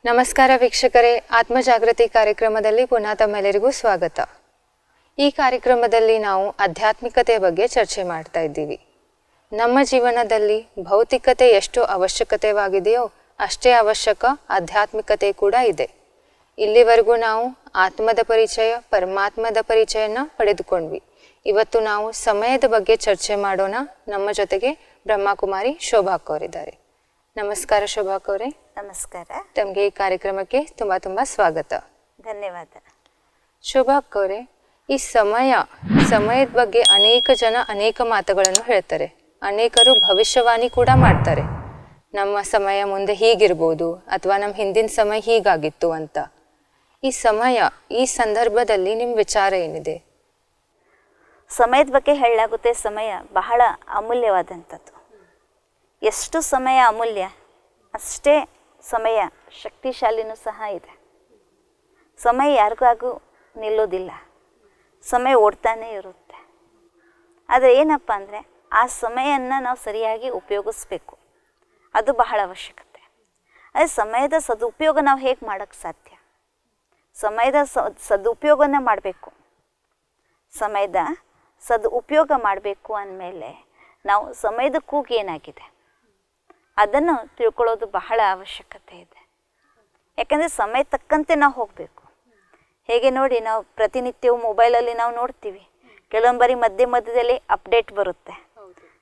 ನಮಸ್ಕಾರ ವೀಕ್ಷಕರೇ, ಆತ್ಮಜಾಗೃತಿ ಕಾರ್ಯಕ್ರಮದಲ್ಲಿ ಪುನಃ ತಮ್ಮೆಲ್ಲರಿಗೂ ಸ್ವಾಗತ. ಈ ಕಾರ್ಯಕ್ರಮದಲ್ಲಿ ನಾವು ಆಧ್ಯಾತ್ಮಿಕತೆಯ ಬಗ್ಗೆ ಚರ್ಚೆ ಮಾಡ್ತಾ ಇದ್ದೀವಿ. ನಮ್ಮ ಜೀವನದಲ್ಲಿ ಭೌತಿಕತೆ ಎಷ್ಟು ಅವಶ್ಯಕತೆವಾಗಿದೆಯೋ ಅಷ್ಟೇ ಅವಶ್ಯಕ ಆಧ್ಯಾತ್ಮಿಕತೆ ಕೂಡ ಇದೆ. ಇಲ್ಲಿವರೆಗೂ ನಾವು ಆತ್ಮದ ಪರಿಚಯ, ಪರಮಾತ್ಮದ ಪರಿಚಯನ ಪಡೆದುಕೊಂಡ್ವಿ. ಇವತ್ತು ನಾವು ಸಮಯದ ಬಗ್ಗೆ ಚರ್ಚೆ ಮಾಡೋಣ. ನಮ್ಮ ಜೊತೆಗೆ ಬ್ರಹ್ಮಕುಮಾರಿ ಶೋಭಾಕ್ ಅವರಿದ್ದಾರೆ. ನಮಸ್ಕಾರ ಶೋಭಾಕ್ ಅವರೇ. ನಮಸ್ಕಾರ. ತಮಗೆ ಈ ಕಾರ್ಯಕ್ರಮಕ್ಕೆ ತುಂಬಾ ತುಂಬಾ ಸ್ವಾಗತ. ಧನ್ಯವಾದ. ಶೋಭಾಕ್ ಅವರೇ, ಈ ಸಮಯದ ಬಗ್ಗೆ ಅನೇಕ ಜನ ಅನೇಕ ಮಾತುಗಳನ್ನು ಹೇಳ್ತಾರೆ. ಅನೇಕರು ಭವಿಷ್ಯವಾಣಿ ಕೂಡ ಮಾಡ್ತಾರೆ. ನಮ್ಮ ಸಮಯ ಮುಂದೆ ಹೀಗಿರ್ಬೋದು ಅಥವಾ ನಮ್ಮ ಹಿಂದಿನ ಸಮಯ ಹೀಗಾಗಿತ್ತು ಅಂತ. ಈ ಸಂದರ್ಭದಲ್ಲಿ ನಿಮ್ಮ ವಿಚಾರ ಏನಿದೆ? ಸಮಯದ ಬಗ್ಗೆ ಹೇಳಲಾಗುತ್ತೆ. ಸಮಯ ಬಹಳ ಅಮೂಲ್ಯವಾದಂಥದ್ದು. ಎಷ್ಟು ಸಮಯ ಅಮೂಲ್ಯ, ಅಷ್ಟೇ ಸಮಯ ಶಕ್ತಿಶಾಲಿನೂ ಸಹ ಇದೆ. ಸಮಯ ಯಾರಿಗಾಗೂ ನಿಲ್ಲೋದಿಲ್ಲ, ಸಮಯ ಓಡ್ತಾನೆ ಇರುತ್ತೆ. ಆದರೆ ಏನಪ್ಪ ಅಂದರೆ ಆ ಸಮಯವನ್ನು ನಾವು ಸರಿಯಾಗಿ ಉಪಯೋಗಿಸ್ಬೇಕು, ಅದು ಬಹಳ ಅವಶ್ಯಕತೆ. ಅದೇ ಸಮಯದ ಸದುಪಯೋಗ ನಾವು ಹೇಗೆ ಮಾಡೋಕ್ಕೆ ಸಾಧ್ಯ? ಸಮಯದ ಸದುಪಯೋಗನ ಮಾಡಬೇಕು. ಸಮಯದ ಸದುಪಯೋಗ ಮಾಡಬೇಕು ಅಂದಮೇಲೆ ನಾವು ಸಮಯದ ಕೂಗು ಏನಾಗಿದೆ ಅದನ್ನು ತಿಳ್ಕೊಳ್ಳೋದು ಬಹಳ ಅವಶ್ಯಕತೆ ಇದೆ. ಯಾಕಂದರೆ ಸಮಯ ತಕ್ಕಂತೆ ನಾವು ಹೋಗಬೇಕು. ಹೇಗೆ ನೋಡಿ, ನಾವು ಪ್ರತಿನಿತ್ಯವೂ ಮೊಬೈಲಲ್ಲಿ ನಾವು ನೋಡ್ತೀವಿ, ಕೆಲವೊಂದು ಮಧ್ಯದಲ್ಲಿ ಅಪ್ಡೇಟ್ ಬರುತ್ತೆ.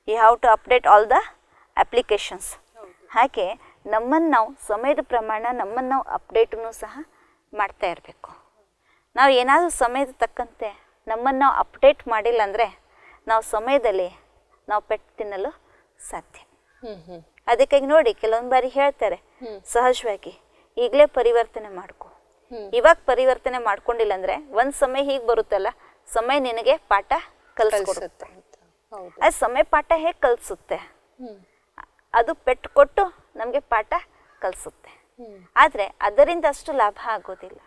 You have to update all the applications. ಹಾಗೆ ನಮ್ಮನ್ನು ನಾವು ಸಮಯದ ಪ್ರಮಾಣ ನಮ್ಮನ್ನು ನಾವು ಅಪ್ಡೇಟನ್ನು ಸಹ ಮಾಡ್ತಾ ಇರಬೇಕು. ನಾವು ಏನಾದರೂ ಸಮಯದ ತಕ್ಕಂತೆ ನಮ್ಮನ್ನು ನಾವು ಅಪ್ಡೇಟ್ ಮಾಡಿಲ್ಲ ಅಂದರೆ ನಾವು ಸಮಯದಲ್ಲಿ ನಾವು ಪೆಟ್ಟು ತಿನ್ನಲು ಸಾಧ್ಯ. ಅದಕ್ಕಾಗಿ ನೋಡಿ, ಕೆಲವೊಂದು ಬಾರಿ ಹೇಳ್ತಾರೆ ಸಹಜವಾಗಿ, ಈಗಲೇ ಪರಿವರ್ತನೆ ಮಾಡ್ಕೊ. ಇವಾಗ ಪರಿವರ್ತನೆ ಮಾಡ್ಕೊಂಡಿಲ್ಲ ಅಂದರೆ ಒಂದು ಸಮಯ ಹೀಗೆ ಬರುತ್ತಲ್ಲ, ಸಮಯ ನಿನಗೆ ಪಾಠ ಕಲಿಸ್ಕೊಡುತ್ತೆ. ಅದು ಸಮಯ ಪಾಠ ಹೇಗೆ ಕಲಿಸುತ್ತೆ? ಅದು ಪೆಟ್ಟು ಕೊಟ್ಟು ನಮಗೆ ಪಾಠ ಕಲಿಸುತ್ತೆ. ಆದರೆ ಅದರಿಂದ ಅಷ್ಟು ಲಾಭ ಆಗೋದಿಲ್ಲ.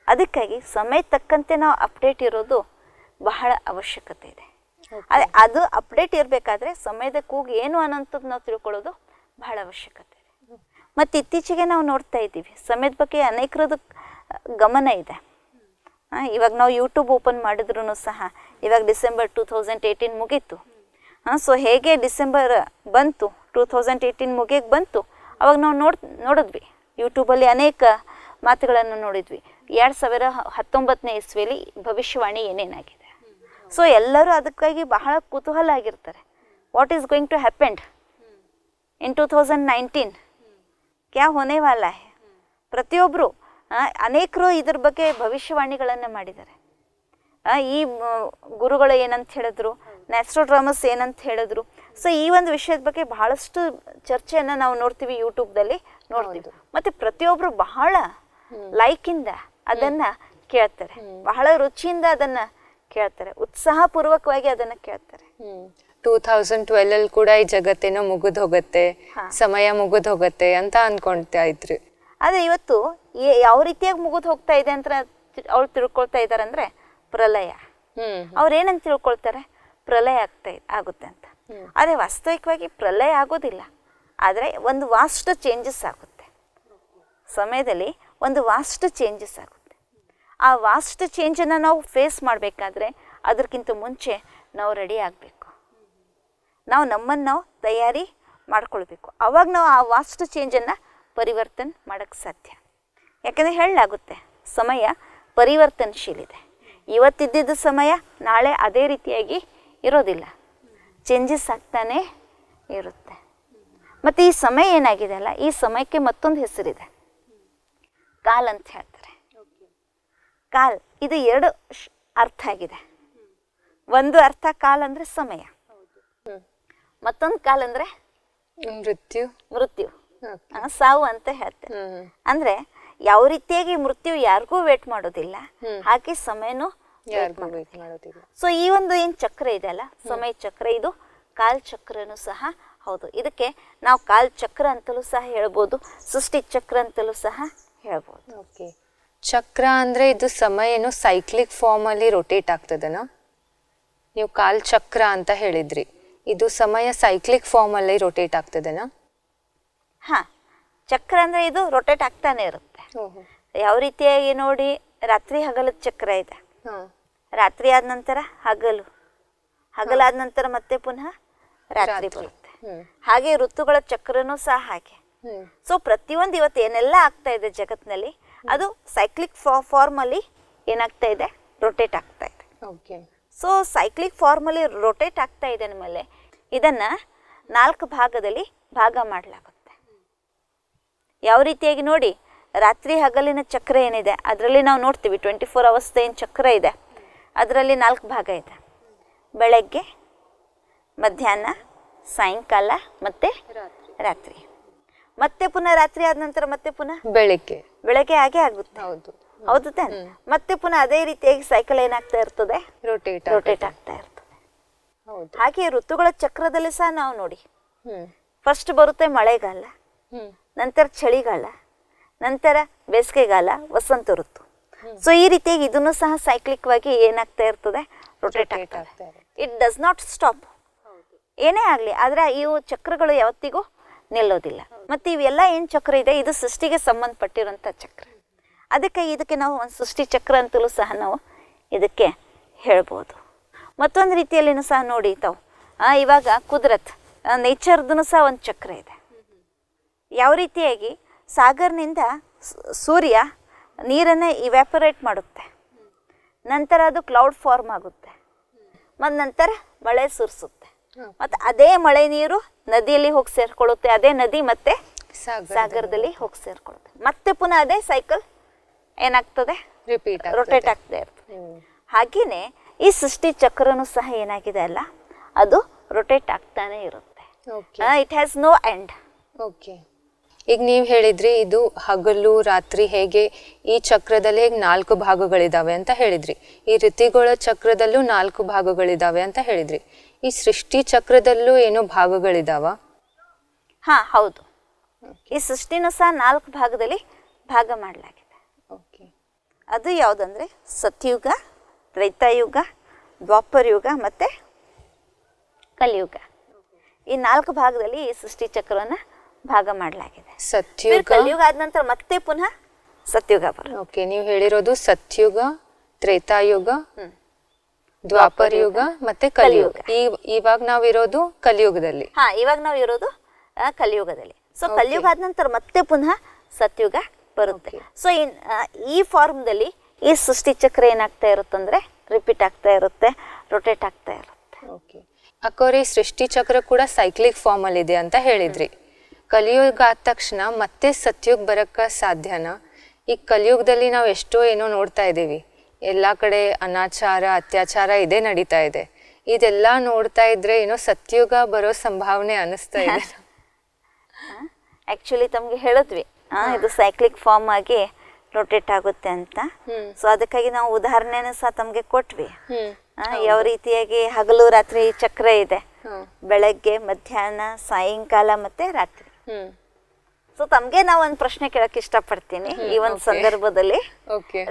ಅದಕ್ಕಾಗಿ ಸಮಯ ತಕ್ಕಂತೆ ನಾವು ಅಪ್ಡೇಟ್ ಇರೋದು ಬಹಳ ಅವಶ್ಯಕತೆ ಇದೆ. ಅದು ಅಪ್ಡೇಟ್ ಇರಬೇಕಾದ್ರೆ ಸಮಯದ ಕೂಗು ಏನು ಅನ್ನೋಂಥದ್ದು ನಾವು ತಿಳ್ಕೊಳ್ಳೋದು ಬಹಳ ಅವಶ್ಯಕತೆ ಇದೆ. ಮತ್ತು ಇತ್ತೀಚೆಗೆ ನಾವು ನೋಡ್ತಾ ಇದ್ದೀವಿ, ಸಮಯದ ಬಗ್ಗೆ ಅನೇಕರದ್ದು ಗಮನ ಇದೆ. ಇವಾಗ ನಾವು ಯೂಟ್ಯೂಬ್ ಓಪನ್ ಮಾಡಿದ್ರೂ ಸಹ ಇವಾಗ ಡಿಸೆಂಬರ್ 2018 ಮುಗೀತು. ಸೊ ಹೇಗೆ ಡಿಸೆಂಬರ್ ಬಂತು, 2018 ಮುಗಿಯಕ್ಕೆ ಬಂತು, ಅವಾಗ ನಾವು ನೋಡಿದ್ವಿ ಯೂಟ್ಯೂಬಲ್ಲಿ ಅನೇಕ ಮಾತುಗಳನ್ನು ನೋಡಿದ್ವಿ. 2019ನೇ ಇಸ್ವಿಯಲ್ಲಿ ಭವಿಷ್ಯವಾಣಿ ಏನೇನಾಗಿದೆ. ಸೊ ಎಲ್ಲರೂ ಅದಕ್ಕಾಗಿ ಬಹಳ ಕುತೂಹಲ ಆಗಿರ್ತಾರೆ. What is going to happen in 2019, ಕ್ಯಾ ಹೋನೆ ವಾಲ ಹೈ. ಪ್ರತಿಯೊಬ್ಬರು ಅನೇಕರು ಇದ್ರ ಬಗ್ಗೆ ಭವಿಷ್ಯವಾಣಿಗಳನ್ನು ಮಾಡಿದ್ದಾರೆ. ಈ ಗುರುಗಳು ಏನಂತ ಹೇಳಿದ್ರು, ನ್ಯಾಸ್ಟ್ರೋಡ್ರಾಮಸ್ ಏನಂತ ಹೇಳಿದ್ರು. ಸೊ ಈ ಒಂದು ವಿಷಯದ ಬಗ್ಗೆ ಬಹಳಷ್ಟು ಚರ್ಚೆಯನ್ನು ನಾವು ನೋಡ್ತೀವಿ, ಯೂಟ್ಯೂಬ್ದಲ್ಲಿ ನೋಡ್ತೀವಿ. ಮತ್ತು ಪ್ರತಿಯೊಬ್ಬರು ಬಹಳ ಲೈಕಿಂದ ಅದನ್ನು ಕೇಳ್ತಾರೆ, ಬಹಳ ರುಚಿಯಿಂದ ಅದನ್ನು ಕೇಳ್ತಾರೆ, ಉತ್ಸಾಹಪೂರ್ವಕವಾಗಿ ಅದನ್ನು ಕೇಳ್ತಾರೆ. 2012 ಕೂಡ ಈ ಜಗತ್ತೇನೋ ಮುಗಿದು ಹೋಗುತ್ತೆ, ಸಮಯ ಮುಗಿದು ಹೋಗುತ್ತೆ ಅಂತ ಅನ್ಕೊಳ್ತಾ ಇದ್ರಿ. ಆದರೆ ಇವತ್ತು ಯಾವ ರೀತಿಯಾಗಿ ಮುಗಿದು ಹೋಗ್ತಾ ಇದೆ ಅಂತ ಅವ್ರು ತಿಳ್ಕೊಳ್ತಾ ಇದ್ದಾರೆ ಅಂದರೆ ಪ್ರಳಯ. ಅವ್ರೇನಂತ ತಿಳ್ಕೊಳ್ತಾರೆ, ಪ್ರಳಯ ಆಗುತ್ತೆ ಅಂತ. ಆದರೆ ವಾಸ್ತವಿಕವಾಗಿ ಪ್ರಳಯ ಆಗೋದಿಲ್ಲ, ಆದರೆ ಒಂದು ವಾಸ್ಟ್ ಚೇಂಜಸ್ ಆಗುತ್ತೆ. ಸಮಯದಲ್ಲಿ ಒಂದು ವಾಸ್ಟ್ ಚೇಂಜಸ್ ಆಗುತ್ತೆ. ಆ ವಾಸ್ಟ್ ಚೇಂಜನ್ನು ನಾವು ಫೇಸ್ ಮಾಡಬೇಕಾದ್ರೆ ಅದಕ್ಕಿಂತ ಮುಂಚೆ ನಾವು ರೆಡಿ ಆಗಬೇಕು. ನಾವು ನಮ್ಮನ್ನು ನಾವು ತಯಾರಿ ಮಾಡ್ಕೊಳ್ಬೇಕು. ಆವಾಗ ನಾವು ಆ ವಾಸ್ಟ್ ಚೇಂಜನ್ನು ಪರಿವರ್ತನೆ ಮಾಡೋಕ್ಕೆ ಸಾಧ್ಯ. ಯಾಕಂದರೆ ಹೇಳಲಾಗುತ್ತೆ, ಸಮಯ ಪರಿವರ್ತನಶೀಲಿದೆ. ಇವತ್ತಿದ್ದಿದ್ದ ಸಮಯ ನಾಳೆ ಅದೇ ರೀತಿಯಾಗಿ ಇರೋದಿಲ್ಲ, ಚೇಂಜಸ್ ಆಗ್ತಾನೇ ಇರುತ್ತೆ. ಮತ್ತು ಈ ಸಮಯ ಏನಾಗಿದೆ ಅಲ್ಲ, ಈ ಸಮಯಕ್ಕೆ ಮತ್ತೊಂದು ಹೆಸರಿದೆ, ಕಾಲ್ ಅಂತ ಹೇಳ್ತಾರೆ. ಕಾಲ್, ಇದು ಎರಡು ಅರ್ಥ ಆಗಿದೆ. ಒಂದು ಅರ್ಥ ಕಾಲ್ ಅಂದರೆ ಸಮಯ, ಮತ್ತೊಂದು ಕಾಲ್ ಅಂದರೆ ಮೃತ್ಯು, ಸಾವು ಅಂತ ಹೇಳ್ತಾರೆ. ಅಂದರೆ ಯಾವ ರೀತಿಯಾಗಿ ಮೃತ್ಯು ಯಾರಿಗೂ ವೇಟ್ ಮಾಡೋದಿಲ್ಲ, ಹಾಗೆ ಸಮಯನೂ ವೇಟ್ ಮಾಡೋದಿಲ್ಲ. ಸೊ ಈ ಒಂದು ಏನು ಚಕ್ರ ಇದೆ ಅಲ್ಲ, ಸಮಯ ಚಕ್ರ, ಇದು ಕಾಲ್ ಚಕ್ರನೂ ಸಹ ಹೌದು. ಇದಕ್ಕೆ ನಾವು ಕಾಲ್ ಚಕ್ರ ಅಂತಲೂ ಸಹ ಹೇಳ್ಬೋದು, ಸೃಷ್ಟಿ ಚಕ್ರ ಅಂತಲೂ ಸಹ ಹೇಳ್ಬೋದು. ಓಕೆ, ಚಕ್ರ ಅಂದರೆ ಇದು ಸಮಯ ಏನು ಸೈಕ್ಲಿಕ್ ಫಾರ್ಮಲ್ಲಿ ರೊಟೇಟ್ ಆಗ್ತದನಾ? ನೀವು ಕಾಲ್ ಚಕ್ರ ಅಂತ ಹೇಳಿದ್ರಿ, ಇದು ಸಮಯ ಸೈಕ್ಲಿಕ್ ಫಾರ್ಮಲ್ಲಿ ರೊಟೇಟ್ ಆಗ್ತದನಾ? ಹಾಂ, ಚಕ್ರ ಅಂದರೆ ಇದು ರೊಟೇಟ್ ಆಗ್ತಾನೆ ಇರುತ್ತೆ. ಯಾವ ರೀತಿಯಾಗಿ ನೋಡಿ, ರಾತ್ರಿ ಹಗಲದ ಚಕ್ರ ಇದೆ. ರಾತ್ರಿ ಆದ ನಂತರ ಹಗಲು, ಹಗಲಾದ ನಂತರ ಮತ್ತೆ ಪುನಃ ರಾತ್ರಿ ಬರುತ್ತೆ. ಹಾಗೆ ಋತುಗಳ ಚಕ್ರನೂ ಸಹ ಹಾಗೆ. ಸೊ ಪ್ರತಿಯೊಂದು ಇವತ್ತು ಏನೆಲ್ಲ ಆಗ್ತಾ ಇದೆ ಜಗತ್ತಿನಲ್ಲಿ ಅದು ಸೈಕ್ಲಿಕ್ ಫಾರ್ಮಲ್ಲಿ ಏನಾಗ್ತಾ ಇದೆ, ರೊಟೇಟ್ ಆಗ್ತಾ ಇದೆ. ಸೊ ಸೈಕ್ಲಿಕ್ ಫಾರ್ಮಲ್ಲಿ ರೊಟೇಟ್ ಆಗ್ತಾ ಇದೆ ಅಂದಮೇಲೆ ಇದನ್ನು 4 ಭಾಗದಲ್ಲಿ ಭಾಗ ಮಾಡಲಾಗುತ್ತೆ. ಯಾವ ರೀತಿಯಾಗಿ ನೋಡಿ, ರಾತ್ರಿ ಹಗಲಿನ ಚಕ್ರ ಏನಿದೆ ಅದರಲ್ಲಿ ನಾವು ನೋಡ್ತೀವಿ 24 hours ಏನು ಚಕ್ರ ಇದೆ ಅದರಲ್ಲಿ 4 ಭಾಗ ಇದೆ. ಬೆಳಗ್ಗೆ, ಮಧ್ಯಾಹ್ನ, ಸಾಯಂಕಾಲ ಮತ್ತು ರಾತ್ರಿ. ಮತ್ತೆ ಪುನಃ ರಾತ್ರಿ ಆದ ನಂತರ ಮತ್ತೆ ಪುನಃ ಬೆಳಗ್ಗೆ ಹಾಗೆ ಆಗುತ್ತೆ. ಹೌದು ತಾನೆ? ಮತ್ತೆ ಪುನಃ ಅದೇ ರೀತಿಯಾಗಿ ಸೈಕಲ್ ಏನಾಗ್ತಾ ಇರ್ತದೆ, ರೊಟೇಟ್ ಆಗ್ತಾ ಇರ್ತದೆ. ಹಾಗೆ ಋತುಗಳ ಚಕ್ರದಲ್ಲಿ ಸಹ ನಾವು ನೋಡಿ, ಫಸ್ಟ್ ಬರುತ್ತೆ ಮಳೆಗಾಲ, ನಂತರ ಚಳಿಗಾಲ, ನಂತರ ಬೇಸಿಗೆಗಾಲ, ವಸಂತ ಋತು. ಸೊ ಈ ರೀತಿಯಾಗಿ ಇದನ್ನು ಸಹ ಸೈಕ್ಲಿಕ್ ವಾಗಿ ಏನಾಗ್ತಾ ಇರ್ತದೆ, ರೊಟೇಟ್ ಆಗ್ತಾ ಇರ್ತದೆ. It does not stop. ಏನೇ ಆಗಲಿ, ಆದರೆ ಇವು ಚಕ್ರಗಳು ಯಾವತ್ತಿಗೂ ನಿಲ್ಲೋದಿಲ್ಲ. ಮತ್ತು ಇವೆಲ್ಲ ಏನು ಚಕ್ರ ಇದೆ ಇದು ಸೃಷ್ಟಿಗೆ ಸಂಬಂಧಪಟ್ಟಿರೋಂಥ ಚಕ್ರ. ಅದಕ್ಕೆ ಇದಕ್ಕೆ ನಾವು ಒಂದು ಸೃಷ್ಟಿ ಚಕ್ರ ಅಂತಲೂ ಸಹ ನಾವು ಇದಕ್ಕೆ ಹೇಳ್ಬೋದು. ಮತ್ತೊಂದು ರೀತಿಯಲ್ಲಿನೂ ಸಹ ನೋಡಿ ತಾವು, ಇವಾಗ ಕುದರತ್ ನೇಚರ್ದು ಸಹ ಒಂದು ಚಕ್ರ ಇದೆ. ಯಾವ ರೀತಿಯಾಗಿ ಸಾಗರ್ನಿಂದ ಸೂರ್ಯ ನೀರನ್ನು ಇವ್ಯಾಪರೇಟ್ ಮಾಡುತ್ತೆ, ನಂತರ ಅದು ಕ್ಲೌಡ್ ಫಾರ್ಮ್ ಆಗುತ್ತೆ, ಮತ್ತು ನಂತರ ಮಳೆ ಸುರಿಸುತ್ತೆ, ಮತ್ತು ಅದೇ ಮಳೆ ನೀರು ನದಿಯಲ್ಲಿ ಹೋಗಿ ಸೇರ್ಕೊಳ್ಳುತ್ತೆ, ಅದೇ ನದಿ ಮತ್ತೆ ಸಾಗರದಲ್ಲಿ ಹೋಗಿ ಸೇರ್ಕೊಳ್ಳುತ್ತೆ, ಮತ್ತೆ ಪುನಃ ಅದೇ ಸೈಕಲ್ ಏನಾಗ್ತದೆ, ರೊಟೇಟ್ ಆಗ್ತಾ ಇರ್ತದೆ. ಹಾಗೆಯೇ ಈ ಸೃಷ್ಟಿ ಚಕ್ರನೂ ಸಹ ಏನಾಗಿದೆ ಅಲ್ಲ, ಅದು ರೊಟೇಟ್ ಆಗ್ತಾನೆ ಇರುತ್ತೆ. It has no end. ಈಗ ನೀವು ಹೇಳಿದ್ರಿ ಇದು ಹಗಲು ರಾತ್ರಿ ಹೇಗೆ ಈ ಚಕ್ರದಲ್ಲಿ ಹೇಗೆ 4 ಭಾಗಗಳಿದಾವೆ ಅಂತ ಹೇಳಿದ್ರಿ. ಈ ಋತುಗಳ ಚಕ್ರದಲ್ಲೂ 4 ಭಾಗಗಳಿದಾವೆ ಅಂತ ಹೇಳಿದ್ರಿ. ಈ ಸೃಷ್ಟಿ ಚಕ್ರದಲ್ಲೂ ಏನೋ ಭಾಗಗಳಿದಾವ? ಹೌದು. ಈ ಸೃಷ್ಟಿನೂ ಸಹ 4 ಭಾಗದಲ್ಲಿ ಭಾಗ ಮಾಡಲಾಗಿದೆ. ಅದು ಯಾವುದಂದ್ರೆ ಸತ್ಯುಗ, ತ್ರೈತಾಯುಗ, ದ್ವಾಪರ ಯುಗ ಮತ್ತು ಕಲಿಯುಗ. ಈ 4 ಭಾಗದಲ್ಲಿ ಈ ಸೃಷ್ಟಿ ಚಕ್ರವನ್ನು ಭಾಗ ಮಾಡಲಾಗಿದೆ. ಕಲಿಯುಗ ಆದ ನಂತರ ಮತ್ತೆ ಪುನಃ ಸತ್ಯುಗ ಬರುತ್ತೆ. ನೀವು ಹೇಳಿರೋದು ಸತ್ಯುಗ, ತ್ರೇತಾಯುಗ, ದ್ವಾಪರ ಯುಗ ಮತ್ತೆ ಕಲಿಯುಗ. ಇವಾಗ ನಾವಿರೋದು ಕಲಿಯುಗದಲ್ಲಿ. ಇವಾಗ ನಾವು ಇರೋದು ಕಲಿಯುಗದಲ್ಲಿ. ಸೊ ಕಲಿಯುಗ ಆದ ನಂತರ ಮತ್ತೆ ಪುನಃ ಸತ್ಯುಗ ಬರುತ್ತೆ. ಸೊ ಈ ಫಾರ್ಮ್ದಲ್ಲಿ ಈ ಸೃಷ್ಟಿ ಚಕ್ರ ಏನಾಗ್ತಾ ಇರುತ್ತಂದ್ರೆ ರಿಪೀಟ್ ಆಗ್ತಾ ಇರುತ್ತೆ, ರೊಟೇಟ್ ಆಗ್ತಾ ಇರುತ್ತೆ. ಅಕ್ಕೋರಿ ಸೃಷ್ಟಿ ಚಕ್ರ ಕೂಡ ಸೈಕ್ಲಿಕ್ ಫಾರ್ಮ್ ಅಲ್ಲಿ ಇದೆ ಅಂತ ಹೇಳಿದ್ರಿ. ಕಲಿಯುಗ ಆದ ತಕ್ಷಣ ಮತ್ತೆ ಸತ್ಯುಗ ಬರಕ್ಕ ಸಾಧ್ಯನಾ? ಈ ಕಲಿಯುಗದಲ್ಲಿ ನಾವು ಎಷ್ಟೋ ಏನೋ ನೋಡ್ತಾ ಇದ್ದೀವಿ, ಎಲ್ಲ ಕಡೆ ಅನಾಚಾರ ಅತ್ಯಾಚಾರ ಇದೇ ನಡೀತಾ ಇದೆ. ಇದೆಲ್ಲ ನೋಡ್ತಾ ಇದ್ರೆ ಏನೋ ಸತ್ಯುಗ ಬರೋ ಸಂಭಾವನೆ ಅನಿಸ್ತಾ ಇದೆ. ಆಕ್ಚುಲಿ ತಮ್ಗೆ ಹೇಳಿದ್ವಿ ಇದು ಸೈಕ್ಲಿಕ್ ಫಾರ್ಮ್ ಆಗಿ ರೊಟೇಟ್ ಆಗುತ್ತೆ ಅಂತ. ಸೊ ಅದಕ್ಕಾಗಿ ನಾವು ಉದಾಹರಣೆನೂ ಸಹ ತಮ್ಗೆ ಕೊಟ್ವಿ. ಯಾವ ರೀತಿಯಾಗಿ ಹಗಲು ರಾತ್ರಿ ಚಕ್ರ ಇದೆ, ಬೆಳಗ್ಗೆ, ಮಧ್ಯಾಹ್ನ, ಸಾಯಂಕಾಲ ಮತ್ತೆ ರಾತ್ರಿ. ಸೊ ತಮ್ಗೆ ನಾವು ಒಂದು ಪ್ರಶ್ನೆ ಕೇಳಕ್ ಇಷ್ಟಪಡ್ತೀನಿ. ಈ ಒಂದು ಸಂದರ್ಭದಲ್ಲಿ